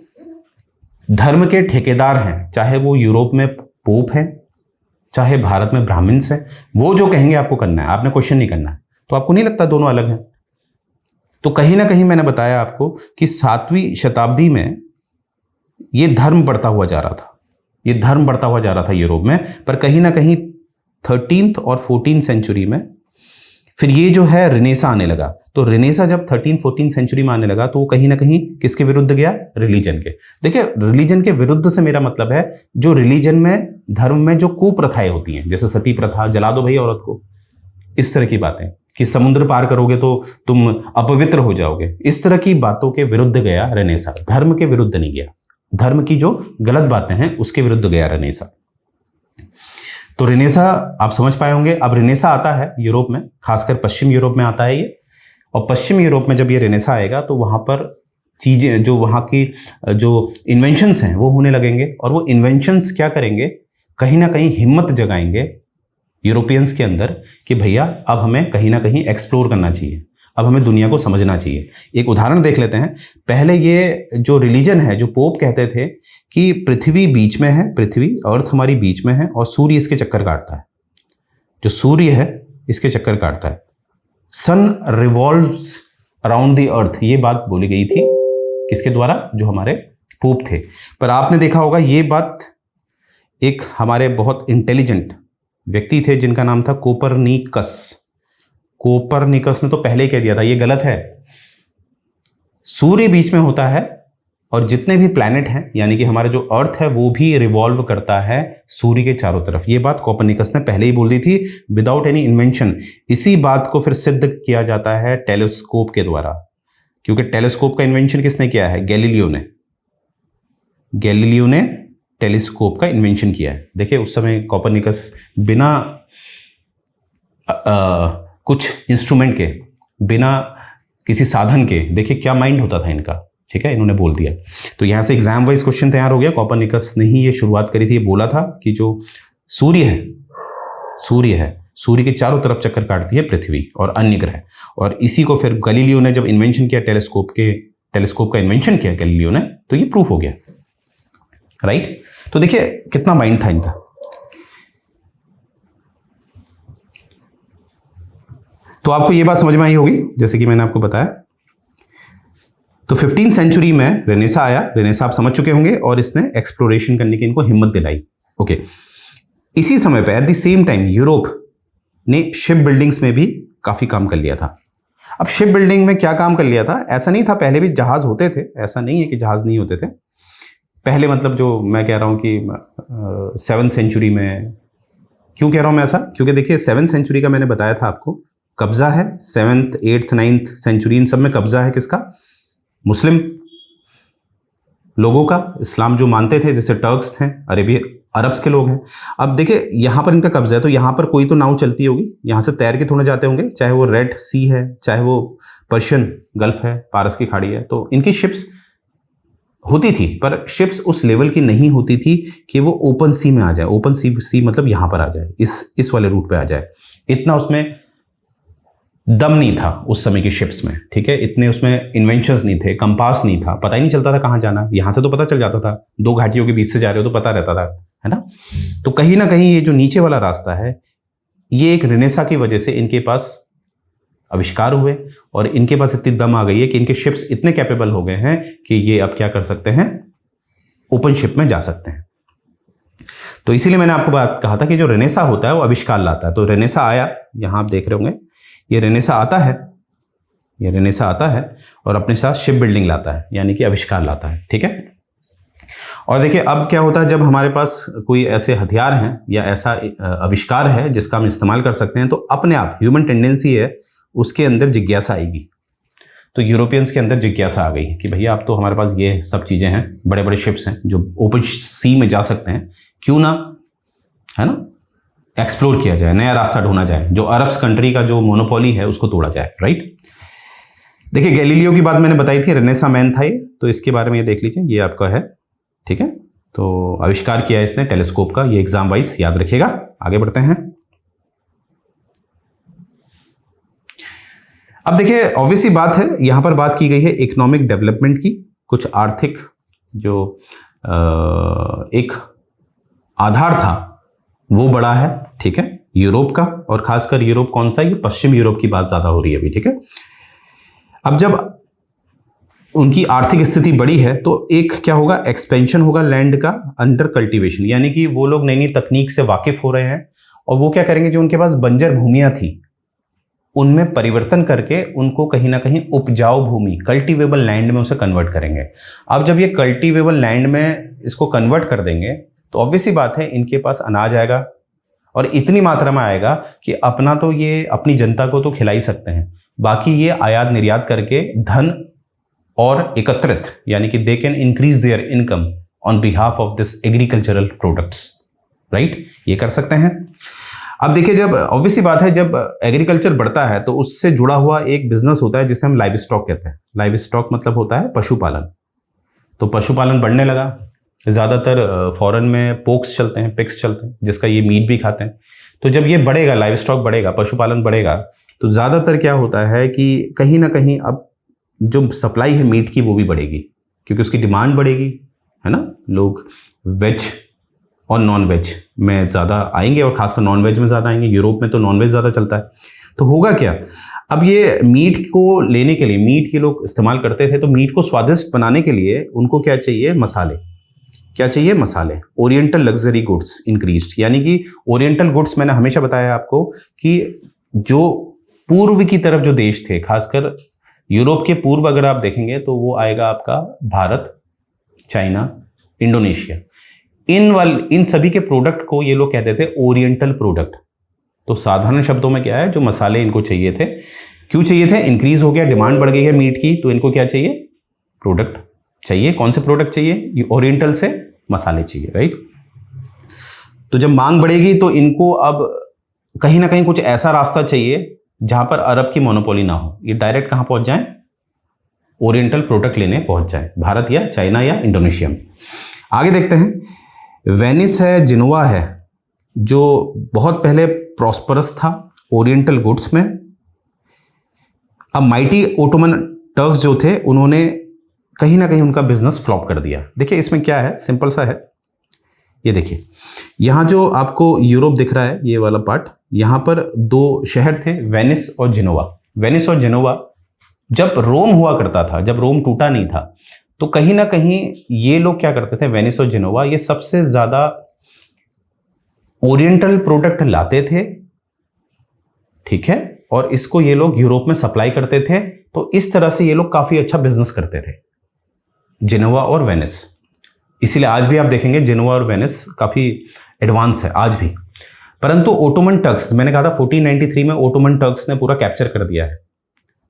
धर्म के ठेकेदार हैं, चाहे वो यूरोप में पोप हैं, चाहे भारत में ब्राह्मण्स हैं, वो जो कहेंगे आपको करना है, आपने क्वेश्चन नहीं करना है। तो आपको नहीं लगता दोनों अलग हैं? तो कहीं ना कहीं मैंने बताया आपको कि 7वीं शताब्दी में ये धर्म बढ़ता हुआ जा रहा था, यूरोप में। पर कहीं ना कहीं 13th और 14th सेंचुरी में फिर ये जो है रेनेसा आने लगा। तो रेनेसा जब 13th-14th सेंचुरी में आने लगा तो वो कहीं ना कहीं किसके विरुद्ध गया, रिलीजन के। देखिए रिलीजन के विरुद्ध से मेरा मतलब है जो रिलीजन में, धर्म में जो कुप्रथाएं होती हैं, जैसे सती प्रथा, जला दो भाई औरत को, इस तरह की बातें, कि समुद्र पार करोगे तो तुम अपवित्र हो जाओगे, इस तरह की बातों के विरुद्ध गया रेनेसा। धर्म के विरुद्ध नहीं गया, धर्म की जो गलत बातें हैं उसके विरुद्ध गया रेनेसा। तो रेनेसा आप समझ पाए होंगे। अब रेनेसा आता है यूरोप में, खासकर पश्चिम यूरोप में आता है ये। और पश्चिम यूरोप में जब ये रेनेसा आएगा तो वहां पर चीजें, जो वहां की जो इन्वेंशंस हैं वो होने लगेंगे। और वो इन्वेंशंस क्या करेंगे, कहीं ना कहीं हिम्मत जगाएंगे यूरोपियंस के अंदर कि भैया अब हमें कहीं ना कहीं एक्सप्लोर करना चाहिए, अब हमें दुनिया को समझना चाहिए। एक उदाहरण देख लेते हैं। पहले ये जो रिलीजन है, जो पोप कहते थे कि पृथ्वी बीच में है, पृथ्वी अर्थ हमारी बीच में है और सूर्य इसके चक्कर काटता है, जो सूर्य है इसके चक्कर काटता है, सन रिवॉल्व्स अराउंड द अर्थ, ये बात बोली गई थी किसके द्वारा? जो हमारे पोप थे। पर आपने देखा होगा ये बात एक हमारे बहुत इंटेलिजेंट व्यक्ति थे जिनका नाम था कोपरनिकस। कोपरनिकस ने तो पहले ही कह दिया था ये गलत है, सूर्य बीच में होता है और जितने भी प्लैनेट हैं यानी कि हमारा जो अर्थ है वो भी रिवॉल्व करता है सूर्य के चारों तरफ। ये बात कोपरनिकस ने पहले ही बोल दी थी विदाउट एनी इन्वेंशन। इसी बात को फिर सिद्ध किया जाता है टेलीस्कोप के द्वारा, क्योंकि टेलीस्कोप का इन्वेंशन किसने किया है? गैलीलियो ने। गैलीलियो ने टेलीस्कोप का इन्वेंशन किया है। देखिए उस समय कोपरनिकस बिना कुछ इंस्ट्रूमेंट के, बिना किसी साधन के, देखिए क्या माइंड होता था इनका, ठीक है, इन्होंने बोल दिया। तो यहां से एग्जाम वाइज क्वेश्चन तैयार हो गया। कोपरनिकस ने ही ये शुरुआत करी थी, ये बोला था कि जो सूर्य है, सूर्य के चारों तरफ चक्कर काटती है पृथ्वी और अन्य ग्रह। और इसी को फिर गैलीलियो ने जब इन्वेंशन किया, टेलीस्कोप का इन्वेंशन किया गैलीलियो ने, तो ये प्रूफ हो गया, राइट। तो देखिए कितना माइंड था इनका। तो आपको ये बात समझ में आई होगी जैसे कि मैंने आपको बताया। तो 15th सेंचुरी में रेनेसा आया, रेनेसा आप समझ चुके होंगे, और इसने एक्सप्लोरेशन करने की इनको हिम्मत दिलाई। ओके, इसी समय पे at the same time Europe ने शिप बिल्डिंग्स में भी काफी काम कर लिया था। अब शिप बिल्डिंग में क्या काम कर लिया था? ऐसा नहीं था, पहले भी जहाज होते थे, ऐसा नहीं है कि जहाज नहीं होते थे पहले। मतलब जो मैं कह रहा हूं कि 7th सेंचुरी में, क्यों कह रहा हूं मैं ऐसा? क्योंकि देखिए 7th सेंचुरी का मैंने बताया था आपको कब्जा है, 7th 8th 9th सेंचुरी इन सब में कब्जा है किसका? मुस्लिम लोगों का, इस्लाम जो मानते थे, जैसे टर्क्स थे, अरब्स के लोग हैं। अब देखिए यहां पर इनका कब्जा है, तो यहां पर कोई तो नाव चलती होगी, यहां से तैर के थोड़े जाते होंगे, चाहे वो रेड सी है, चाहे वो पर्शियन गल्फ है, पारस की खाड़ी है। तो इनकी शिप्स होती थी, पर शिप्स उस लेवल की नहीं होती थी कि वो ओपन सी में आ जाए। ओपन सी मतलब यहां पर आ जाए, इस वाले रूट पे आ जाए। इतना उसमें दम नहीं था उस समय की शिप्स में, ठीक है। इतने उसमें इन्वेंशंस नहीं थे, कंपास नहीं था, पता ही नहीं चलता था कहां जाना। यहां से तो पता चल जाता था, दो घाटियों के बीच से जा रहे हो तो पता रहता था, है ना। तो कहीं ना कहीं ये जो नीचे वाला रास्ता है, ये एक रेनेसा की वजह से इनके पास आविष्कार हुए और इनके पास इतनी दम आ गई है कि इनके शिप्स इतने कैपेबल हो गए हैं कि ये अब क्या कर सकते हैं? ओपन शिप में जा सकते हैं। तो इसीलिए मैंने आपको बात कहा था कि जो रेनेसा होता है वो आविष्कार लाता है। तो रेनेसा आया, यहां आप देख रहे होंगे, ये रेनेसा आता है और अपने साथ शिप बिल्डिंग लाता है, यानी कि आविष्कार लाता है, ठीक है। और देखिए अब क्या होता है, जब हमारे पास कोई ऐसे हथियार हैं या ऐसा आविष्कार है जिसका हम इस्तेमाल कर सकते हैं, तो अपने आप ह्यूमन टेंडेंसी है उसके अंदर जिज्ञासा आएगी। तो यूरोपियंस के अंदर जिज्ञासा आ गई कि भैया अब तो हमारे पास ये सब चीजें हैं, बड़े बड़े शिप्स हैं जो ओपन सी में जा सकते हैं, क्यों ना, है ना, एक्सप्लोर किया जाए, नया रास्ता ढूंढा जाए, जो अरब्स कंट्री का जो मोनोपोली है उसको तोड़ा जाए, राइट। देखिए गैलीलियो की बात मैंने बताई थी, रेनेसा मैन था ये, तो इसके बारे में ये देख लीजिए, ये आपका है, ठीक है। तो आविष्कार किया है इसने टेलीस्कोप का, ये एग्जाम वाइज याद रखिएगा। आगे बढ़ते हैं। अब देखिए ऑब्वियसली बात है, यहां पर बात की गई है इकोनॉमिक डेवलपमेंट की, कुछ आर्थिक जो एक आधार था वो बड़ा है, ठीक है, यूरोप का, और खासकर यूरोप कौन सा? ये पश्चिम यूरोप की बात ज्यादा हो रही है अभी, ठीक है। अब जब उनकी आर्थिक स्थिति बड़ी है तो एक क्या होगा? एक्सपेंशन होगा लैंड का अंडर कल्टीवेशन, यानी कि वो लोग नई नई तकनीक से वाकिफ हो रहे हैं और वो क्या करेंगे, जो उनके पास बंजर भूमियां थी उनमें परिवर्तन करके उनको कहीं ना कहीं उपजाऊ भूमि, कल्टीवेबल लैंड में उसे कन्वर्ट करेंगे। अब जब ये कल्टीवेबल लैंड में इसको कन्वर्ट कर देंगे तो ऑब्वियसली बात है इनके पास अनाज आएगा और इतनी मात्रा में आएगा कि अपना तो ये अपनी जनता को तो खिला ही सकते हैं, बाकी ये आयात निर्यात करके धन और एकत्रित, यानी कि they can increase their income on behalf of this agricultural products, right, ये कर सकते हैं। अब देखिए जब ऑब्वियसली बात है, जब एग्रीकल्चर बढ़ता है तो उससे जुड़ा हुआ एक बिजनेस होता है जिसे हम लाइव स्टॉक कहते हैं। लाइव स्टॉक मतलब होता है पशुपालन। तो पशुपालन बढ़ने लगा, ज्यादातर फॉरेन में पोक्स चलते हैं, पिग्स चलते हैं, जिसका ये मीट भी खाते हैं। तो जब ये बढ़ेगा, लाइव स्टॉक बढ़ेगा, पशुपालन बढ़ेगा, तो ज़्यादातर क्या होता है कि कहीं ना कहीं अब जो सप्लाई है मीट की वो भी बढ़ेगी, क्योंकि उसकी डिमांड बढ़ेगी, है ना। लोग वेज और नॉन वेज में ज़्यादा आएंगे, और खासकर नॉन वेज में ज़्यादा आएंगे। यूरोप में तो नॉन वेज ज़्यादा चलता है। तो होगा क्या, अब ये मीट को लेने के लिए, मीट के लोग इस्तेमाल करते थे, तो मीट को स्वादिष्ट बनाने के लिए उनको क्या चाहिए, मसाले। क्या चाहिए, मसाले। ओरिएंटल लग्जरी गुड्स इंक्रीज्ड, यानी कि ओरिएंटल गुड्स मैंने हमेशा बताया आपको कि जो पूर्व की तरफ जो देश थे, खासकर यूरोप के पूर्व अगर आप देखेंगे तो वो आएगा आपका भारत, चाइना, इंडोनेशिया। इन सभी के प्रोडक्ट को ये लोग कहते थे ओरिएंटल प्रोडक्ट। तो साधारण शब्दों में क्या है, जो मसाले इनको चाहिए थे, क्यों चाहिए थे, इंक्रीज हो गया, डिमांड बढ़ गई है मीट की, तो इनको क्या चाहिए, प्रोडक्ट चाहिए। कौन से प्रोडक्ट चाहिए, ओरिएंटल से मसाले चाहिए, राइट। तो जब मांग बढ़ेगी तो इनको अब कहीं ना कहीं कुछ ऐसा रास्ता चाहिए जहां पर अरब की मोनोपोली ना हो, ये डायरेक्ट कहां पहुंच जाएं, ओरिएंटल प्रोडक्ट लेने पहुंच जाएं, भारत या चाइना या इंडोनेशिया में। आगे देखते हैं, वेनिस है, जिनोवा है, जो बहुत पहले प्रॉस्परस था ओरिएंटल गुड्स में। अब माइटी ओटोमन टर्क्स जो थे, उन्होंने कहीं ना कहीं उनका बिजनेस फ्लॉप कर दिया। देखिए इसमें क्या है, सिंपल सा है। ये देखिए यहां जो आपको यूरोप दिख रहा है, ये वाला पार्ट, यहां पर दो शहर थे, वेनिस और जिनोवा। वेनिस और जिनोवा जब रोम हुआ करता था, जब रोम टूटा नहीं था, तो कहीं ना कहीं ये लोग क्या करते थे, वेनिस और जिनोवा, ये सबसे ज्यादा ओरिएंटल प्रोडक्ट लाते थे, ठीक है, और इसको ये लोग यूरोप में सप्लाई करते थे। तो इस तरह से ये लोग काफी अच्छा बिजनेस करते थे, जिनोवा और वेनिस। इसीलिए आज भी आप देखेंगे जिनोवा और वेनिस काफी एडवांस है आज भी। परंतु ओटोमन टर्क्स, मैंने कहा था 1493 में ओटोमन टर्क्स ने पूरा कैप्चर कर दिया है।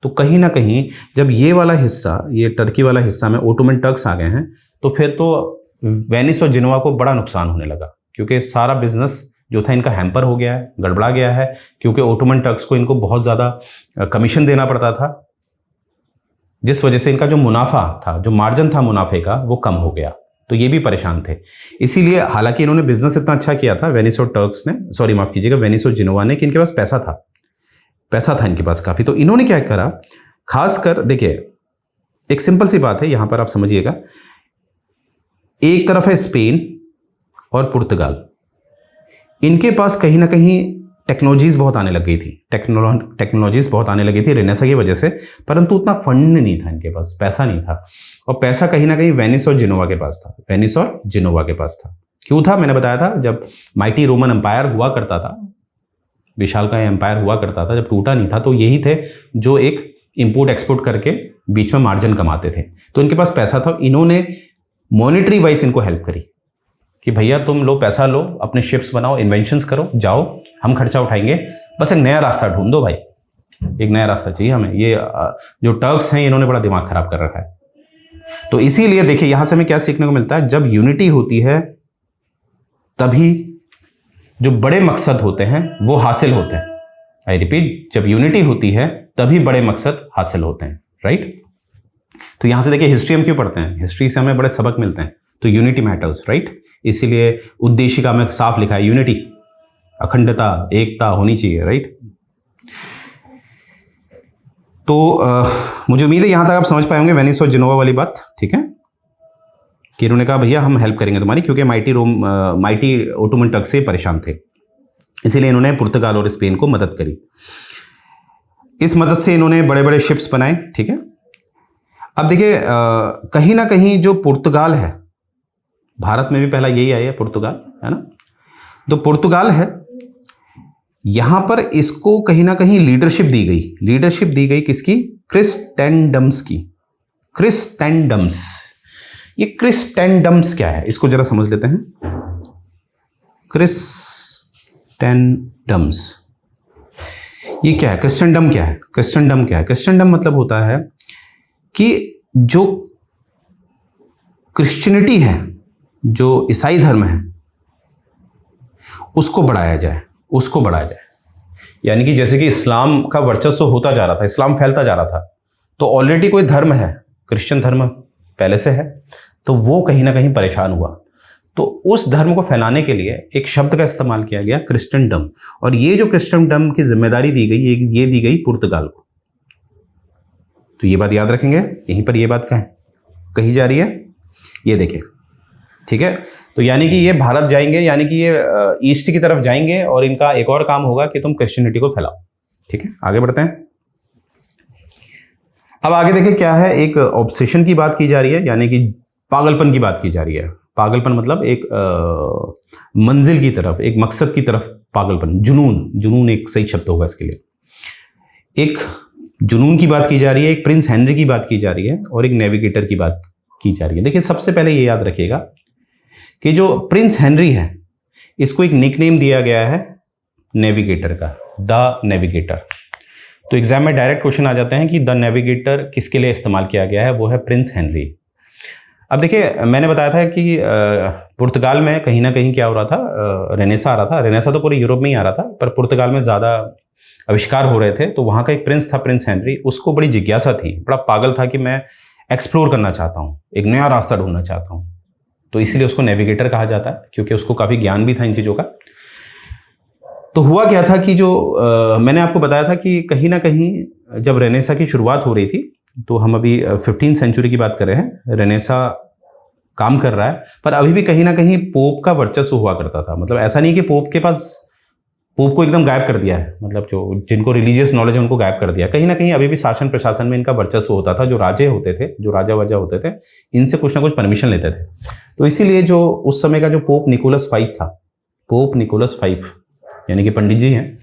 तो कहीं ना कहीं जब ये वाला हिस्सा, ये टर्की वाला हिस्सा में ओटोमन टर्क्स आ गए हैं, तो फिर तो वेनिस और जिनोवा को बड़ा नुकसान होने लगा, क्योंकि सारा बिजनेस जो था इनका हैम्पर हो गया है, गड़बड़ा गया है, क्योंकि ओटोमन टर्क्स को इनको बहुत ज़्यादा कमीशन देना पड़ता था, जिस वजह से इनका जो मुनाफा था, जो मार्जिन था मुनाफे का, वो कम हो गया। तो ये भी परेशान थे। इसीलिए हालांकि इन्होंने बिजनेस इतना अच्छा किया था, वेनिस और टर्क्स ने, सॉरी माफ कीजिएगा, वेनिस और जिनोवा ने, कि इनके पास पैसा था इनके पास काफ़ी। तो इन्होंने क्या करा, खासकर देखिए एक सिंपल सी बात है यहां पर आप समझिएगा। एक तरफ है स्पेन और पुर्तगाल, इनके पास कहीं ना कहीं टेक्नोलॉजीज बहुत आने लग गई थी, टेक्नोलॉजीज बहुत आने लगी थी रेनेसा की वजह से, परंतु उतना फंड नहीं था इनके पास, पैसा नहीं था। और पैसा कहीं ना कहीं वेनिस और जिनोवा के पास था, वेनिस और जिनोवा के पास था। क्यों था, मैंने बताया था, जब माइटी रोमन एम्पायर हुआ करता था, विशाल का एम्पायर हुआ करता था, जब टूटा नहीं था, तो यही थे जो एक इंपोर्ट एक्सपोर्ट करके बीच में मार्जिन कमाते थे। तो इनके पास पैसा था, इन्होंने मॉनेटरी वाइज इनको हेल्प करी कि भैया तुम लो, पैसा लो, अपने शिप्स बनाओ, इन्वेंशंस करो, जाओ, हम खर्चा उठाएंगे, बस एक नया रास्ता ढूंढो भाई, एक नया रास्ता चाहिए हमें। ये जो टर्क्स हैं इन्होंने बड़ा दिमाग खराब कर रखा है। तो इसीलिए देखिए यहां से हमें क्या सीखने को मिलता है, जब यूनिटी होती है तभी जो बड़े मकसद होते हैं वो हासिल होते हैं। आई रिपीट, जब यूनिटी होती है तभी बड़े मकसद हासिल होते हैं, राइट। तो यहां से देखिए हिस्ट्री हम क्यों पढ़ते हैं, हिस्ट्री से हमें बड़े सबक मिलते हैं। तो यूनिटी मैटर्स, राइट। इसीलिए उद्देशिका में साफ लिखा है यूनिटी, अखंडता, एकता होनी चाहिए, राइट। तो मुझे उम्मीद है यहां तक आप समझ पाए होंगे वेनिस और जिनोवा वाली बात, ठीक है, कि इन्होंने कहा भैया हम हेल्प करेंगे तुम्हारी, क्योंकि माइटी ओटोमन टर्क्स से परेशान थे, इसीलिए इन्होंने पुर्तगाल और स्पेन को मदद करी। इस मदद से इन्होंने बड़े बड़े शिप्स बनाए, ठीक है। अब देखिए कहीं ना कहीं जो पुर्तगाल है, भारत में भी पहला यही आया है पुर्तगाल, है ना। तो पुर्तगाल है, यहां पर इसको कहीं ना कहीं लीडरशिप दी गई किसकी, क्रिस्टेंडम्स की। क्रिस्टेंडम्स, ये क्रिस्टेंडम्स क्या है इसको जरा समझ लेते हैं। क्रिस्टेंडम्स ये क्या है, क्रिस्टेंडम क्या है, क्रिस्टेंडम क्या है। क्रिस्टेंडम मतलब होता है कि जो क्रिश्चियनिटी है, जो ईसाई धर्म है, उसको बढ़ाया जाए, यानी कि जैसे कि इस्लाम का वर्चस्व होता जा रहा था, इस्लाम फैलता जा रहा था, तो ऑलरेडी कोई धर्म है, क्रिश्चियन धर्म पहले से है, तो वो कहीं ना कहीं परेशान हुआ। तो उस धर्म को फैलाने के लिए एक शब्द का इस्तेमाल किया गया, क्रिश्चियनडम। और ये जो क्रिश्चियनडम की जिम्मेदारी दी गई, ये दी गई पुर्तगाल को। तो ये बात याद रखेंगे, यहीं पर ये बात कही जा रही है, ये देखिए, ठीक है। तो यानी कि ये भारत जाएंगे, यानी कि ये ईस्ट की तरफ जाएंगे और इनका एक और काम होगा कि तुम क्रिश्चियनिटी को फैलाओ, ठीक है। आगे बढ़ते हैं। अब आगे देखिए क्या है, एक ऑब्सेशन की बात की जा रही है, यानी कि पागलपन की बात की जा रही है। पागलपन मतलब एक मंजिल की तरफ, एक मकसद की तरफ पागलपन, जुनून एक सही शब्द होगा इसके लिए। एक जुनून की बात की जा रही है, एक प्रिंस हेनरी की बात की जा रही है और एक नेविगेटर की बात की जा रही है। देखिए सबसे पहले ये याद रखिएगा कि जो प्रिंस हेनरी है, इसको एक निकनेम दिया गया है नेविगेटर का, द नेविगेटर। तो एग्जाम में डायरेक्ट क्वेश्चन आ जाते हैं कि द नेविगेटर किसके लिए इस्तेमाल किया गया है, वो है प्रिंस हेनरी। अब देखिए मैंने बताया था कि पुर्तगाल में कहीं ना कहीं क्या हो रहा था, रेनेसा आ रहा था। रेनेसा तो पूरे यूरोप में ही आ रहा था, पर पुर्तगाल में ज़्यादा आविष्कार हो रहे थे। तो वहाँ का एक प्रिंस था, प्रिंस हेनरी, उसको बड़ी जिज्ञासा थी, बड़ा पागल था कि मैं एक्सप्लोर करना चाहता हूँ, एक नया रास्ता ढूंढना चाहता हूँ। तो इसीलिए उसको नेविगेटर कहा जाता है, क्योंकि उसको काफ़ी ज्ञान भी था इन चीज़ों का। तो हुआ क्या था कि जो मैंने आपको बताया था कि कहीं ना कहीं जब रेनेसा की शुरुआत हो रही थी, तो हम अभी 15वीं सेंचुरी की बात कर रहे हैं, रेनेसा काम कर रहा है, पर अभी भी कहीं ना कहीं पोप का वर्चस्व हुआ करता था। मतलब ऐसा नहीं कि पोप को एकदम गायब कर दिया है, मतलब जो जिनको रिलीजियस नॉलेज है उनको गायब कर दिया। कहीं ना कहीं अभी भी शासन प्रशासन में इनका वर्चस्व होता था। जो राजे होते थे, जो राजा वाजा होते थे, इनसे कुछ ना कुछ परमिशन लेते थे। तो इसीलिए जो उस समय का जो पोप निकोलस V था, पोप निकोलस V यानी कि पंडित जी हैं,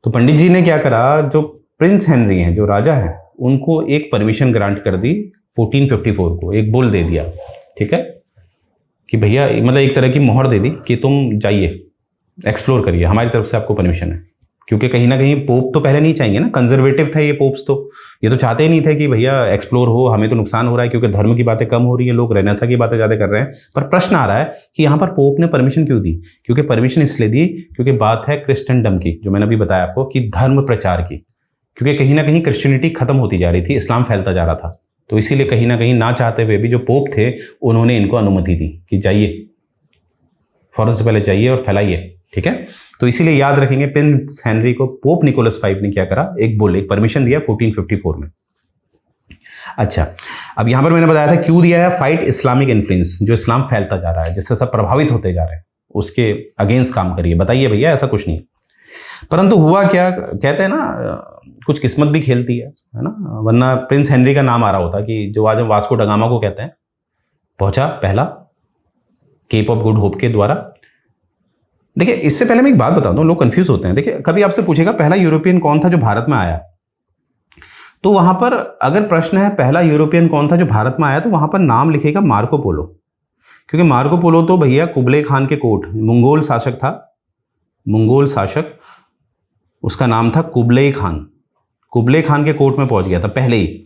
तो पंडित जी ने क्या करा, जो प्रिंस हेनरी हैं, जो राजा हैं, उनको एक परमिशन ग्रांट कर दी 1454 को, एक बुल दे दिया, ठीक है, कि भैया मतलब एक तरह की मोहर दे दी कि तुम जाइए एक्सप्लोर करिए, हमारी तरफ से आपको परमिशन है। क्योंकि कहीं ना कहीं पोप तो पहले नहीं चाहेंगे ना, कंजर्वेटिव थे ये पोप्स, तो ये तो चाहते ही नहीं थे कि भैया एक्सप्लोर हो, हमें तो नुकसान हो रहा है, क्योंकि धर्म की बातें कम हो रही है, लोग रेनेसा की बातें ज़्यादा कर रहे हैं। पर प्रश्न आ रहा है कि यहाँ पर पोप ने परमिशन क्यों दी? क्योंकि परमिशन इसलिए दी क्योंकि बात है क्रिश्चियनडम की, जो मैंने अभी बताया आपको कि धर्म प्रचार की, क्योंकि कहीं ना कहीं क्रिश्चियनिटी खत्म होती जा रही थी, इस्लाम फैलता जा रहा था। तो इसीलिए कहीं ना कहीं ना चाहते हुए भी जो पोप थे, उन्होंने इनको अनुमति दी कि जाइए, फौरन से पहले जाइए और फैलाइए, ठीक है। तो इसीलिए याद रखेंगे, प्रिंस हेनरी को पोप निकोलस V ने क्या करा, एक परमिशन दिया 1454 में। अच्छा, अब यहां पर मैंने बताया था क्यों दिया है, फाइट इस्लामिक इन्फ्लुएंस, जो इस्लाम फैलता जा रहा है, जिससे सब प्रभावित होते जा रहे हैं, उसके अगेंस्ट काम करिए। बताइए भैया, ऐसा कुछ नहीं। परंतु हुआ क्या, कहते हैं ना कुछ किस्मत भी खेलती है ना, वरना प्रिंस हेनरी का नाम आ रहा होता कि जो आज हम वास्को ड गामा को कहते हैं, पहुंचा पहला केप ऑफ गुड होप के द्वारा। देखिए इससे पहले मैं एक बात बता दूं, लोग कंफ्यूज होते हैं। देखिए कभी आपसे पूछेगा पहला यूरोपियन कौन था जो भारत में आया, तो वहां पर अगर प्रश्न है पहला यूरोपियन कौन था जो भारत में आया, तो वहां पर नाम लिखेगा मार्को पोलो। क्योंकि मार्को पोलो तो भैया कुबले खान के कोर्ट, मंगोल शासक था, मंगोल शासक, उसका नाम था कुबले खान, कुबले खान के कोर्ट में पहुंच गया था पहले ही,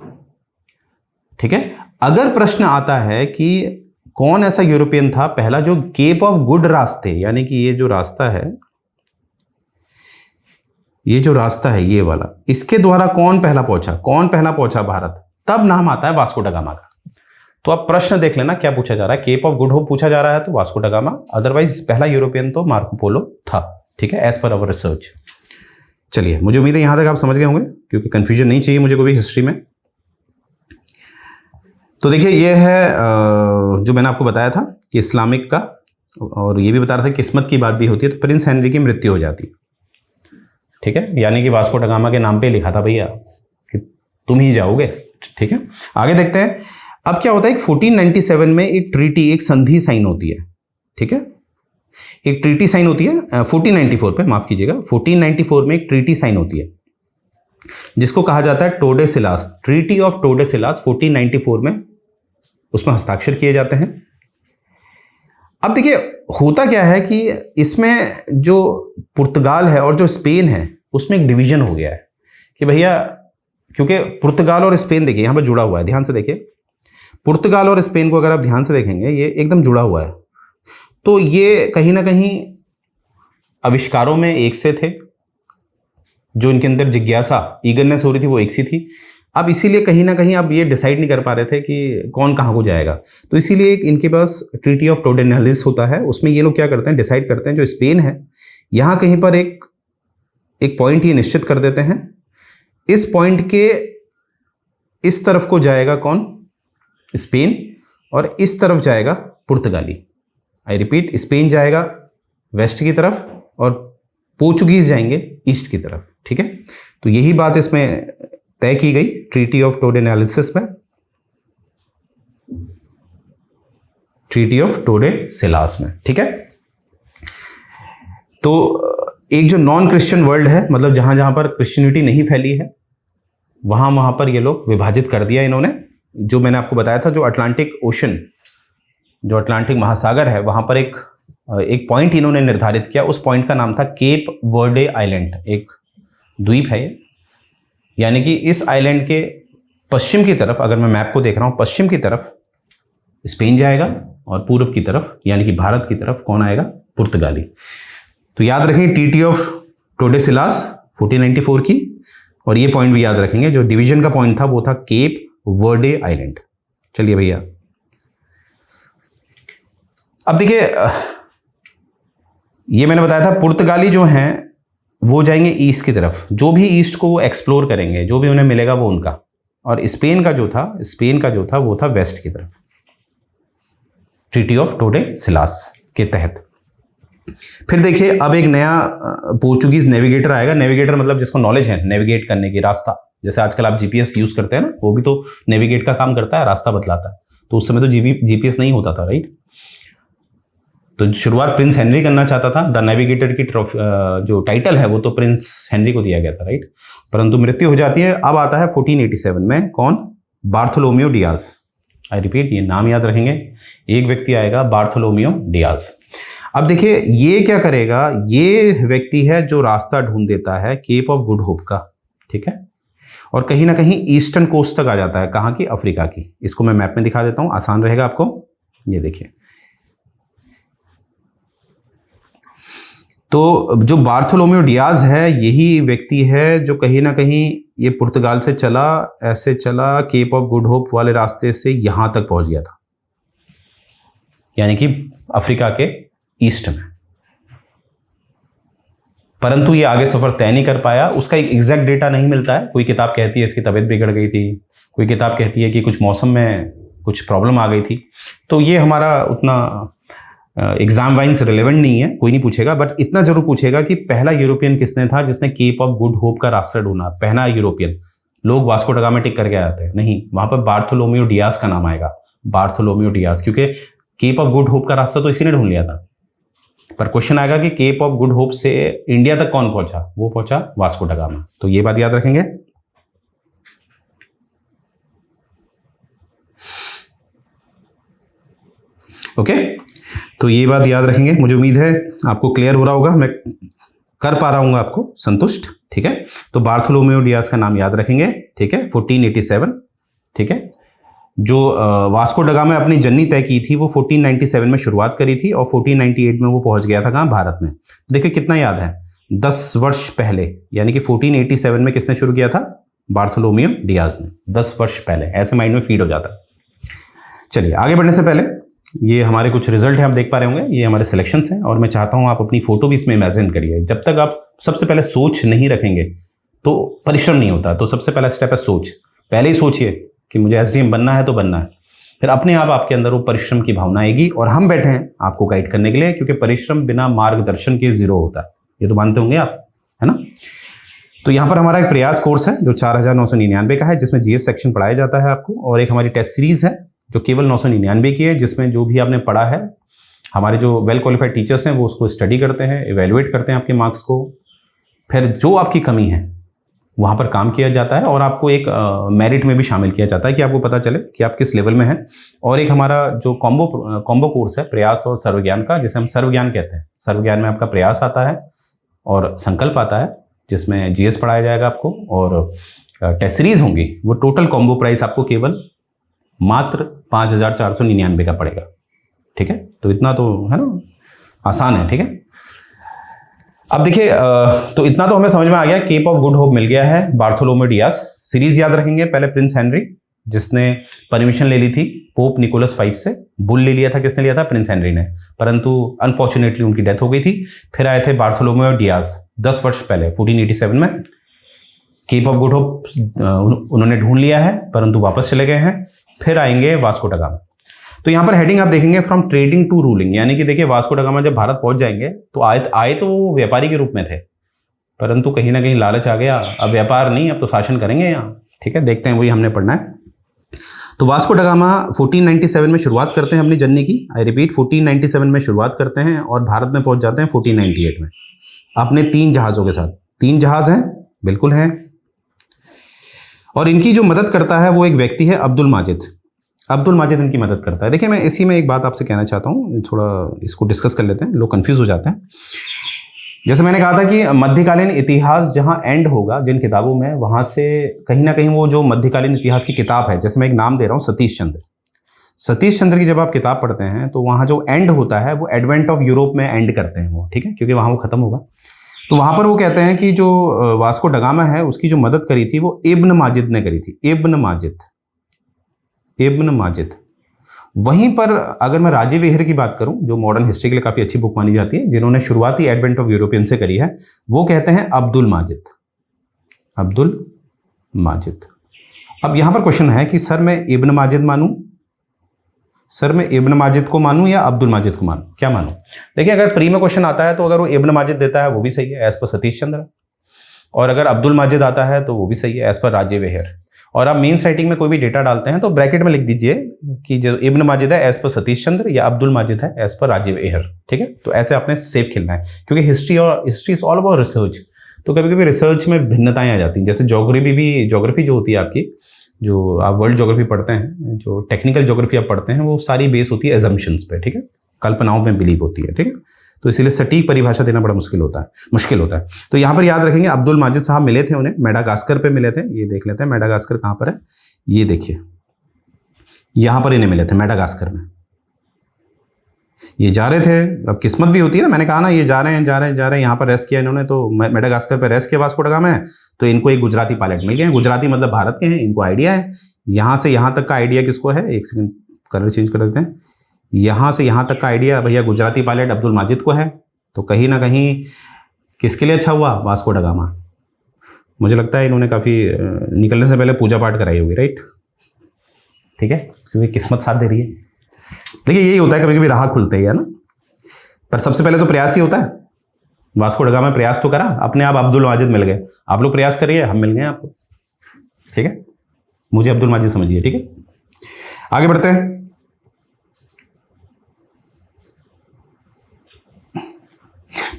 ठीक है। अगर प्रश्न आता है कि कौन ऐसा यूरोपियन था पहला जो केप ऑफ गुड रास्ते, यानी कि ये जो रास्ता है, ये जो रास्ता है ये वाला, इसके द्वारा कौन पहला पहुंचा भारत, तब नाम आता है वास्को ड गामा का। तो अब प्रश्न देख लेना क्या पूछा जा रहा है, केप ऑफ गुड होप पूछा जा रहा है तो वास्को ड गामा, अदरवाइज पहला यूरोपियन तो मार्को पोलो था, ठीक है, एज पर अवर रिसर्च। चलिए, मुझे उम्मीद है यहां तक आप समझ गए होंगे, क्योंकि कंफ्यूजन नहीं चाहिए मुझे कोई हिस्ट्री में। तो देखिए ये है जो मैंने आपको बताया था कि इस्लामिक का, और ये भी बता रहा था किस्मत की बात भी होती है, तो प्रिंस हेनरी की मृत्यु हो जाती है, ठीक है, यानी कि वास्को ड गामा के नाम पे लिखा था भैया कि तुम ही जाओगे, ठीक है। आगे देखते हैं अब क्या होता है। 1497 में एक ट्रीटी, एक संधि साइन होती है, ठीक है, एक ट्रीटी साइन होती है 1494 पे, माफ कीजिएगा, 1494 में एक ट्रीटी साइन होती है जिसको कहा जाता है टोडेसिलास, ट्रीटी ऑफ टोडेसिलास 1494 में उसमें हस्ताक्षर किए जाते हैं। अब देखिए होता क्या है कि इसमें जो पुर्तगाल है और जो स्पेन है उसमें एक डिवीजन हो गया है कि भैया, क्योंकि पुर्तगाल और स्पेन देखिए यहां पर जुड़ा हुआ है, ध्यान से देखिए, पुर्तगाल और स्पेन को अगर आप ध्यान से देखेंगे ये एकदम जुड़ा हुआ है। तो ये कहीं ना कहीं आविष्कारों में एक से थे, जो इनके अंदर जिज्ञासा, ईगरनेस हो रही थी वो एक सी थी, अब इसीलिए कहीं ना कहीं अब ये डिसाइड नहीं कर पा रहे थे कि कौन कहाँ को जाएगा, तो इसीलिए एक इनके पास ट्रीटी ऑफ टोर्डेनालिस होता है, उसमें ये लोग क्या करते हैं, डिसाइड करते हैं जो स्पेन है यहाँ कहीं पर एक पॉइंट ये निश्चित कर देते हैं, इस पॉइंट के इस तरफ को जाएगा कौन, स्पेन, और इस तरफ जाएगा पुर्तगाली। आई रिपीट, स्पेन जाएगा वेस्ट की तरफ और पोर्चुगीज जाएंगे ईस्ट की तरफ। ठीक है, तो यही बात इसमें तय की गई ट्रीटी ऑफ टोर्डेनालिस में, ट्रीटी ऑफ टोर्डेसिलास में। ठीक है, तो एक जो नॉन क्रिश्चियन वर्ल्ड है, मतलब जहां जहां पर क्रिश्चियनिटी नहीं फैली है वहां पर ये लोग विभाजित कर दिया इन्होंने। जो मैंने आपको बताया था, जो अटलांटिक ओशन, जो अटलांटिक महासागर है, वहां पर एक पॉइंट इन्होंने निर्धारित किया, उस पॉइंट का नाम था केप वर्डे आइलैंड, एक द्वीप है ये। यानी कि इस आइलैंड के पश्चिम की तरफ, अगर मैं मैप को देख रहा हूं, पश्चिम की तरफ स्पेन जाएगा और पूर्व की तरफ यानी कि भारत की तरफ कौन आएगा, पुर्तगाली। तो याद रखें ट्रीटी ऑफ टोर्डेसिलास 1494 की, और ये पॉइंट भी याद रखेंगे, जो डिवीजन का पॉइंट था वो था केप वर्डे आइलैंड। चलिए भैया, अब देखिए, ये मैंने बताया था पुर्तगाली जो हैं वो जाएंगे ईस्ट की तरफ, जो भी ईस्ट को वो एक्सप्लोर करेंगे, जो भी उन्हें मिलेगा वो उनका, और स्पेन का जो था वो था वेस्ट की तरफ, ट्रीटी ऑफ टोर्डेसिलास के तहत। फिर देखिए, अब एक नया पोर्चुगीज नेविगेटर आएगा। नेविगेटर मतलब जिसको नॉलेज है नेविगेट करने की, रास्ता, जैसे आजकल आप जीपीएस यूज करते हैं ना, वो भी तो नेविगेट का काम करता है, रास्ता बतलाता है। तो उस समय तो जीपीएस नहीं होता था, राइट। तो शुरुआत प्रिंस हेनरी करना चाहता था, द नेविगेटर की जो टाइटल है वो तो प्रिंस हेनरी को दिया गया था, राइट। परंतु मृत्यु हो जाती है। अब आता है 1487 में कौन, बार्थोलोमियो डियाज। आई रिपीट, ये नाम याद रखेंगे, एक व्यक्ति आएगा बार्थोलोमियो डियाज। अब देखिए ये क्या करेगा, ये व्यक्ति है जो रास्ता ढूंढ देता है केप ऑफ गुड होप का। ठीक है, और कहीं ना कहीं ईस्टर्न कोस्ट तक आ जाता है, कहाँ की, अफ्रीका की। इसको मैं मैप में दिखा देता हूं, आसान रहेगा आपको। ये देखिए, तो जो बार्थोलोमियो डियाज है, यही व्यक्ति है जो कहीं ना कहीं ये पुर्तगाल से चला, ऐसे चला, केप ऑफ गुड होप वाले रास्ते से यहां तक पहुंच गया था, यानी कि अफ्रीका के ईस्ट में। परंतु ये आगे सफर तय नहीं कर पाया, उसका एक एग्जैक्ट डेटा नहीं मिलता है। कोई किताब कहती है इसकी तबीयत बिगड़ गई थी, कोई किताब कहती है कि कुछ मौसम में कुछ प्रॉब्लम आ गई थी। तो ये हमारा उतना एग्जाम वाइज रिलेवेंट नहीं है, कोई नहीं पूछेगा, बट इतना जरूर पूछेगा कि पहला यूरोपियन किसने था जिसने केप ऑफ गुड होप का रास्ता ढूंढा। पहला यूरोपियन, लोग वास्को ड गामा टिक करके आते हैं, नहीं, वहां पर बार्थोलोमियो डियाज का नाम आएगा, बार्थोलोमियो डियाज, क्योंकि केप ऑफ गुड होप का रास्ता तो इसी ने ढूंढ लिया था। पर क्वेश्चन आएगा कि केप ऑफ गुड होप से इंडिया तक कौन पहुंचा, वो पहुंचा वास्को ड गामा। तो ये बात याद रखेंगे। ओके, तो ये बात याद रखेंगे। मुझे उम्मीद है आपको क्लियर हो रहा होगा, मैं कर पा रहा हूँ आपको संतुष्ट। ठीक है, तो बार्थोलोमियो डियाज का नाम याद रखेंगे। ठीक है, 1487। ठीक है, जो वास्को ड गामा अपनी जर्नी तय की थी वो 1497 में शुरुआत करी थी और 1498 में वो पहुंच गया था कहाँ, भारत में। देखिए कितना याद है, 10 वर्ष पहले, यानी कि 1487 में किसने शुरू किया था, बार्थोलोमियो डियाज ने, 10 वर्ष पहले। ऐसे माइंड में फीड हो जाता है। चलिए आगे बढ़ने से पहले ये हमारे कुछ रिजल्ट हैं, आप देख पा रहे होंगे, ये हमारे सिलेक्शंस हैं, और मैं चाहता हूं आप अपनी फोटो भी इसमें इमेजिन करिए। जब तक आप सबसे पहले सोच नहीं रखेंगे तो परिश्रम नहीं होता। तो सबसे पहला स्टेप है सोच। पहले ही सोचिए कि मुझे एसडीएम बनना है तो बनना है, फिर अपने आप आपके अंदर वो परिश्रम की भावना आएगी। और हम बैठे हैं आपको गाइड करने के लिए, क्योंकि परिश्रम बिना मार्गदर्शन के जीरो होता है, ये तो मानते होंगे आप, है ना। तो यहाँ पर हमारा एक प्रयास कोर्स है जो 4999 का है, जिसमें जीएस सेक्शन पढ़ाया जाता है आपको, और एक हमारी टेस्ट सीरीज है जो केवल 999 की है, जिसमें जो भी आपने पढ़ा है हमारे जो वेल क्वालिफाइड टीचर्स हैं वो उसको स्टडी करते हैं, इवेल्युएट करते हैं आपके मार्क्स को, फिर जो आपकी कमी है वहाँ पर काम किया जाता है, और आपको एक मेरिट में भी शामिल किया जाता है कि आपको पता चले कि आप किस लेवल में हैं। और एक हमारा जो कॉम्बो कोर्स है प्रयास और सर्वज्ञान का, जिसे हम सर्वज्ञान कहते हैं। सर्वज्ञान में आपका प्रयास आता है और संकल्प आता है, जिसमें जीएस पढ़ाया जाएगा आपको, और टेस्ट सीरीज होंगी। वो टोटल कॉम्बो प्राइस आपको केवल मात्र 5499 का पड़ेगा। ठीक है, तो इतना तो है ना, आसान है। ठीक है, अब देखिए तो इतना तो हमें समझ में आ गया, केप ऑफ गुड होप मिल गया है, बार्थोलोमेव डियास। सीरीज याद रखेंगे, पहले प्रिंस हेनरी जिसने परमिशन ले ली थी पोप निकोलस 5 से, बुल ले लिया था, किसने लिया था? प्रिंस हेनरी ने, परंतु अनफॉर्चुनेटली उनकी डेथ हो गई थी। फिर आए थे बार्थोलोमेव डियास 10 वर्ष पहले 1487 में, केप ऑफ गुड होप उन्होंने ढूंढ लिया है परंतु वापस चले गए हैं। फिर आएंगे वास्को दा गामा। तो यहाँ पर हेडिंग आप देखेंगे फ्रॉम ट्रेडिंग टू रूलिंग, यानी कि देखिए वास्को दा गामा जब भारत पहुंच जाएंगे तो आए तो वो व्यापारी के रूप में थे, परंतु कहीं ना कहीं लालच आ गया, अब व्यापार नहीं अब तो शासन करेंगे यहाँ, ठीक है। देखते हैं, वही हमने पढ़ना है। तो वास्को दा गामा 1497 में शुरुआत करते हैं अपनी जर्नी की। आई रिपीट 1497 में शुरुआत करते हैं और भारत में पहुंच जाते हैं 1498 में अपने 3 जहाज़ों के साथ। 3 जहाज हैं, बिल्कुल हैं। और इनकी जो मदद करता है वो एक व्यक्ति है अब्दुल माजिद। अब्दुल माजिद इनकी मदद करता है। देखिए मैं इसी में एक बात आपसे कहना चाहता हूँ, थोड़ा इसको डिस्कस कर लेते हैं, लोग कंफ्यूज हो जाते हैं। जैसे मैंने कहा था कि मध्यकालीन इतिहास जहां एंड होगा जिन किताबों में, वहां से कहीं ना कहीं वो जो मध्यकालीन इतिहास की किताब है, जैसे मैं एक नाम दे रहा हूँ सतीश चंद्र। सतीश चंद्र की जब आप किताब पढ़ते हैं तो वहां जो एंड होता है वो एडवेंट ऑफ यूरोप में एंड करते हैं वो, ठीक है, क्योंकि वहां वो खत्म होगा। तो वहां पर वो कहते हैं कि जो वास्को दा गामा है उसकी जो मदद करी थी वो इब्न माजिद ने करी थी। इब्न माजिद। वहीं पर अगर मैं राजीव एहर की बात करूं, जो मॉडर्न हिस्ट्री के लिए काफी अच्छी बुक मानी जाती है, जिन्होंने शुरुआती एडवेंट ऑफ यूरोपियन से करी है, वो कहते हैं अब्दुल माजिद। अब यहां पर क्वेश्चन है कि सर मैं इब्न माजिद मानूं, सर मैं इब्न माजिद को मानूं या अब्दुल माजिद को मानूं, क्या मानूं? देखिए अगर प्री में क्वेश्चन आता है तो अगर वो इब्न माजिद देता है वो भी सही है एज पर सतीश चंद्र, और अगर अब्दुल माजिद आता है तो वो भी सही है एज पर राजीव एहर। और आप मेंस राइटिंग में कोई भी डेटा डालते हैं तो ब्रैकेट में लिख दीजिए कि जो इब्न माजिद है एज पर सतीश चंद्र या अब्दुल माजिद है एज पर राजीव एहर, ठीक है। तो ऐसे आपने सेफ खेलना है, क्योंकि history is all about research. तो कभी कभी रिसर्च में भिन्नताएं आ जाती हैं। जैसे ज्योग्राफी जो होती है आपकी, जो आप वर्ल्ड ज्योग्राफी पढ़ते हैं, जो टेक्निकल ज्योग्राफी आप पढ़ते हैं, वो सारी बेस होती है एजम्पशंस पे, ठीक है, कल्पनाओं में बिलीव होती है, ठीक है। तो इसीलिए सटीक परिभाषा देना बड़ा मुश्किल होता है। तो यहाँ पर याद रखेंगे अब्दुल माजिद साहब मिले थे, उन्हें मेडागास्कर पे मिले थे। ये देख लेते हैं मेडागास्कर कहाँ पर है, ये देखिए यहाँ पर इन्हें मिले थे मेडागास्कर में। ये जा रहे थे, अब किस्मत भी होती है ना, मैंने कहा ना ये जा रहे हैं यहाँ पर रेस्ट किया इन्होंने, तो मेडागास्कर पे रेस्ट किया वास्को दा गामा है, तो इनको एक गुजराती पायलट मिल गए। गुजराती मतलब भारत के हैं, इनको आइडिया है। यहाँ से यहाँ तक का आइडिया किसको है, एक सेकंड कलर चेंज कर देते हैं, यहाँ से यहाँ तक का आइडिया भैया गुजराती पायलट अब्दुल माजिद को है। तो कहीं ना कहीं किसके लिए अच्छा हुआ, वास्को दा गामा। मुझे लगता है इन्होंने काफ़ी निकलने से पहले पूजा पाठ कराई होगी, राइट, ठीक है, क्योंकि किस्मत साथ दे रही है। देखिए यही होता है, कभी कभी राह खुलते ही है ना, पर सबसे पहले तो प्रयास ही होता है। वास्को दा गामा में प्रयास तो करा, अपने आप अब्दुल माजिद मिल गए। आप लोग प्रयास करिए, हम मिल गए आपको, ठीक है। मुझे अब्दुल माजिद समझिए, ठीक है। आगे बढ़ते हैं।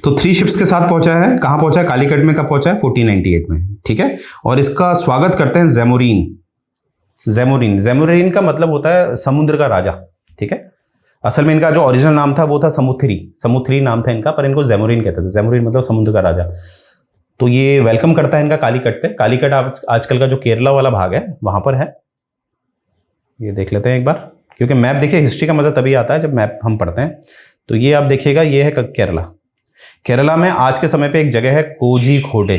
तो 3 शिप्स के साथ पहुंचा है, कहां पहुंचा है, कालीकट में। कब पहुंचा है, 1498 में, ठीक है। और इसका स्वागत करते हैं ज़ेमुरीन का मतलब होता है समुद्र का राजा, ठीक है। असल में इनका जो ओरिजिनल नाम था वो था समुथ्री नाम था इनका, पर इनको ज़ेमुरीन कहते थे। ज़ेमुरीन मतलब समुद्र का राजा। तो ये वेलकम करता है इनका कालीकट पे। कालीकट आजकल का जो केरला वाला भाग है वहां पर है, ये देख लेते हैं एक बार, क्योंकि मैप देखिए हिस्ट्री का मजा तभी आता है जब मैप हम पढ़ते हैं। तो ये आप देखिएगा, ये है केरला में आज के समय पे एक जगह है कोझीकोडे,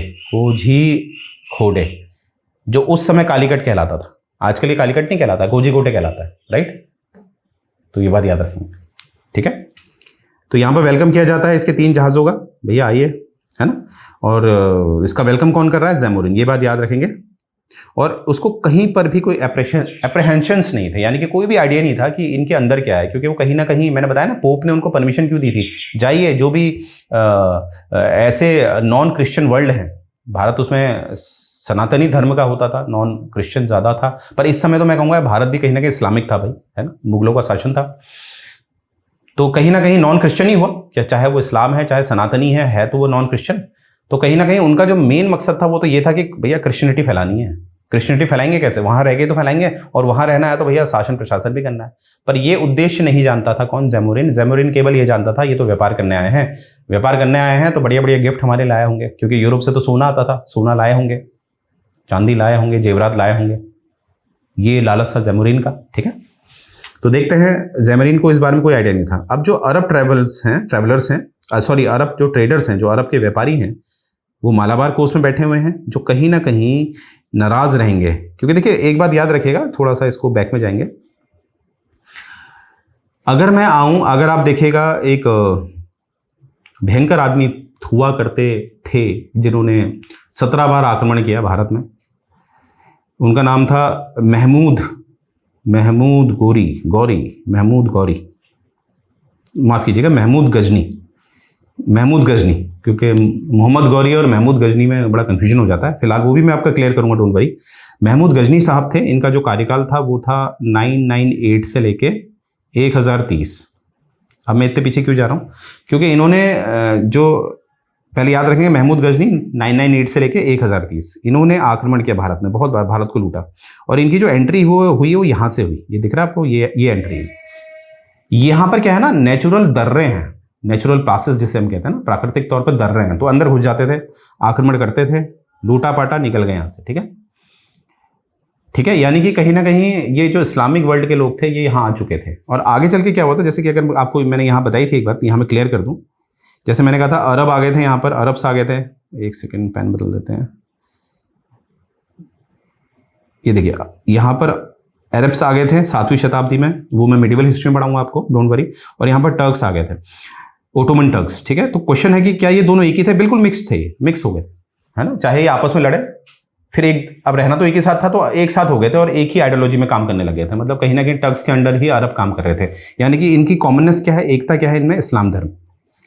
जो उस समय कालीकट कहलाता था। आजकल ये कालीकट नहीं कहलाता, कोझीकोडे कहलाता है, राइट। तो ये बात याद रखेंगे, ठीक है। तो यहाँ पर वेलकम किया जाता है इसके 3 जहाज़ों का, भैया आइए, है ना। और इसका वेलकम कौन कर रहा है, ज़ेमुरीन, ये बात याद रखेंगे। और उसको कहीं पर भी कोई एप्रीहेंशंस नहीं थे, यानी कि कोई भी आइडिया नहीं था कि इनके अंदर क्या है, क्योंकि वो कहीं ना कहीं, मैंने बताया ना, पोप ने उनको परमिशन क्यों दी थी, जाइए जो भी ऐसे नॉन क्रिश्चियन वर्ल्ड हैं, भारत उसमें सनातनी धर्म का होता था, नॉन क्रिश्चियन ज़्यादा था, पर इस समय तो मैं कहूँगा भारत भी कहीं ना कहीं इस्लामिक था भाई, है ना, मुगलों का शासन था। तो कहीं ना कहीं नॉन क्रिश्चियन ही हुआ, चाहे वो इस्लाम है चाहे सनातनी है तो वो नॉन क्रिश्चियन। तो कहीं ना कहीं उनका जो मेन मकसद था वो तो ये था कि भैया क्रिश्चियनिटी फैलानी है। क्रिश्चियनिटी फैलाएंगे कैसे, वहां रह के तो फैलाएंगे, और वहां रहना है तो भैया शासन प्रशासन भी करना है। पर ये उद्देश्य नहीं जानता था कौन, ज़ेमुरीन केवल ये जानता था ये तो व्यापार करने आए हैं, तो बढ़िया बढ़िया गिफ्ट हमारे लाए होंगे, क्योंकि यूरोप से तो सोना आता था, सोना लाए होंगे, चांदी लाए होंगे, जेवरात लाए होंगे। ये लालच था ज़ेमुरीन का, ठीक है। तो देखते हैं, ज़ेमुरीन को इस बारे में कोई आइडिया नहीं था। अब जो अरब ट्रैवलर्स हैं सॉरी अरब जो ट्रेडर्स हैं, जो अरब के व्यापारी हैं, वो मालाबार कोस्ट में बैठे हुए हैं, जो कहीं ना कहीं नाराज रहेंगे। क्योंकि देखिए एक बात याद रखिएगा, थोड़ा सा इसको बैक में जाएंगे। अगर मैं आऊं, अगर आप देखिएगा, एक भयंकर आदमी हुआ करते थे जिन्होंने 17 बार आक्रमण किया भारत में, उनका नाम था महमूद गौरी, माफ कीजिएगा, महमूद गजनी, क्योंकि मोहम्मद गौरी और महमूद गजनी में बड़ा कंफ्यूजन हो जाता है। फिलहाल वो भी मैं आपका क्लियर करूंगा, डोंट वरी। महमूद गजनी साहब थे, इनका जो कार्यकाल था वो था 998 से लेके 1030। अब मैं इतने पीछे क्यों जा रहा हूँ, क्योंकि इन्होंने जो पहले याद रखेंगे, महमूद गजनी 998 से लेके 1030 इन्होंने आक्रमण किया भारत में, बहुत बार भारत को लूटा। और इनकी जो एंट्री हुई वो यहाँ से हुई, ये दिख रहा है आपको, ये एंट्री है। यहाँ पर क्या है ना, नेचुरल दर्रे हैं, नेचुरल पासेस जिसे हम कहते हैं ना, प्राकृतिक तौर पर दर्रे हैं, तो अंदर घुस जाते थे, आक्रमण करते थे, लूटा पाटा, निकल गए यहाँ से। ठीक है, यानी कि कहीं ना कहीं ये जो इस्लामिक वर्ल्ड के लोग थे ये यहाँ आ चुके थे। और आगे चल के क्या हुआ था, जैसे कि अगर आपको मैंने यहाँ बताई थी एक बात, यहाँ मैं क्लियर कर दूँ। जैसे मैंने कहा था अरब आ गए थे, यहाँ पर अरब्स आ गए थे। एक सेकेंड, पेन बदल देते हैं। ये देखिए यहाँ पर अरब्स आ गए थे 7वीं शताब्दी में, वो मैं मिडिवल हिस्ट्री में पढ़ाऊंगा आपको, डोंट वरी। और यहाँ पर टर्क्स आ गए थे, ओटोमन टर्क्स। ठीक है, तो क्वेश्चन है कि क्या ये दोनों एक ही थे? बिल्कुल मिक्स थे, मिक्स हो गए थे, है ना। चाहे ये आपस में लड़े, फिर अब रहना तो एक ही साथ था, तो एक साथ हो गए थे और एक ही आइडियोलॉजी में काम करने लगे थे। मतलब कहीं ना कहीं टर्क्स के अंडर ही अरब काम कर रहे थे। यानी कि इनकी कॉमननेस क्या है, एकता क्या है इनमें?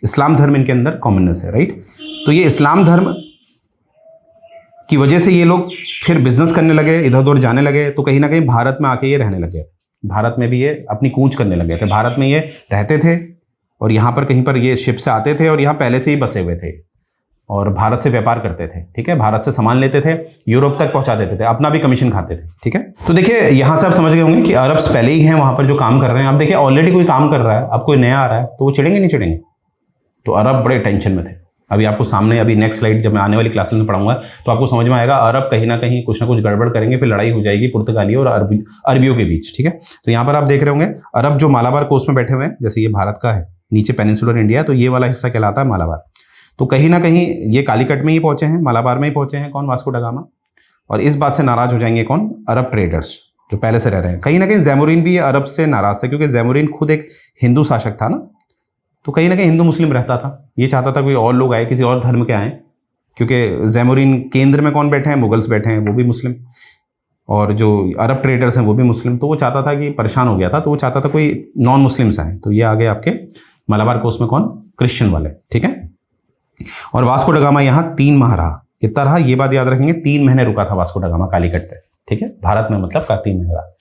इस्लाम धर्म इनके अंदर कॉमननेस है, राइट। तो ये इस्लाम धर्म की वजह से ये लोग फिर बिजनेस करने लगे, इधर उधर जाने लगे, तो कहीं ना कहीं भारत में आके ये रहने लगे थे। भारत में भी ये अपनी कूच करने लगे थे, भारत में ये रहते थे और यहाँ पर कहीं पर ये शिप से आते थे और यहाँ पहले से ही बसे हुए थे और भारत से व्यापार करते थे। ठीक है, भारत से सामान लेते थे, यूरोप तक पहुंचा देते थे, अपना भी कमीशन खाते थे। ठीक है, तो देखिए यहाँ से आप समझ गए होंगे कि अरब्स पहले ही हैं वहां पर जो काम कर रहे हैं। अब देखिए ऑलरेडी कोई काम कर रहा है, अब कोई नया आ रहा है, तो वो चिढ़ेंगे नहीं चिढ़ेंगे? तो अरब बड़े टेंशन में थे। अभी आपको सामने, अभी नेक्स्ट स्लाइड जब मैं आने वाली क्लासेस में पढ़ाऊंगा तो आपको समझ में आएगा, अरब कहीं ना कहीं कुछ ना कुछ गड़बड़ करेंगे, फिर लड़ाई हो जाएगी पुर्तगालियों और अरबियों के बीच। ठीक है, तो यहाँ पर आप देख रहे होंगे अरब जो मालाबार कोस्ट में बैठे हुए हैं, जैसे ये भारत का है, नीचे पेनिनसुलर इंडिया, तो ये वाला हिस्सा कहलाता है मालाबार। तो कहीं ना कहीं ये कालीकट में ही पहुंचे हैं, मालाबार में ही पहुंचे हैं। कौन? Vasco da Gama. और इस बात से नाराज हो जाएंगे कौन? अरब ट्रेडर्स जो पहले से रह रहे हैं। कहीं ना कहीं जैमुरीन भी अरब से नाराज था, क्योंकि जैमुरीन खुद एक हिंदू शासक था ना, तो कहीं ना कहीं हिंदू मुस्लिम रहता था। ये चाहता था कोई और लोग आए, किसी और धर्म के आए, क्योंकि जैमुरीन केंद्र में कौन बैठे हैं? मुगल्स बैठे हैं, वो भी मुस्लिम, और जो अरब ट्रेडर्स हैं वो भी मुस्लिम। तो वो चाहता था कि, परेशान हो गया था, तो वो चाहता था कोई नॉन मुस्लिम्स आए। तो ये आ गए आपके मालाबार कोस्ट में कौन? क्रिश्चियन वाले। ठीक है, और वास्को ड गामा यहाँ 3 माह रहा। कितना रहा ये बात याद रखेंगे, 3 महीने रुका था वास्को ड गामा कालीकट पे। ठीक है, भारत में मतलब का 3 महीने रहा।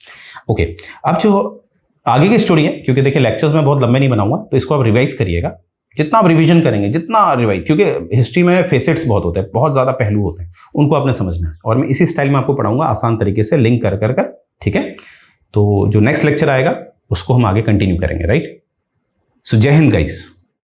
ओके, अब जो आगे की स्टोरी है, क्योंकि देखिए लेक्चर्स में बहुत लंबे नहीं बनाऊंगा, तो इसको आप रिवाइज करिएगा। जितना आप रिवीजन करेंगे, जितना रिवाइज, क्योंकि हिस्ट्री में फेसेट्स बहुत होते हैं, बहुत ज्यादा पहलू होते हैं, उनको आपने समझना है। और मैं इसी स्टाइल में आपको पढ़ाऊंगा, आसान तरीके से लिंक कर। ठीक है, तो जो नेक्स्ट लेक्चर आएगा उसको हम आगे कंटिन्यू करेंगे, राइट। सो जय हिंद गाइस।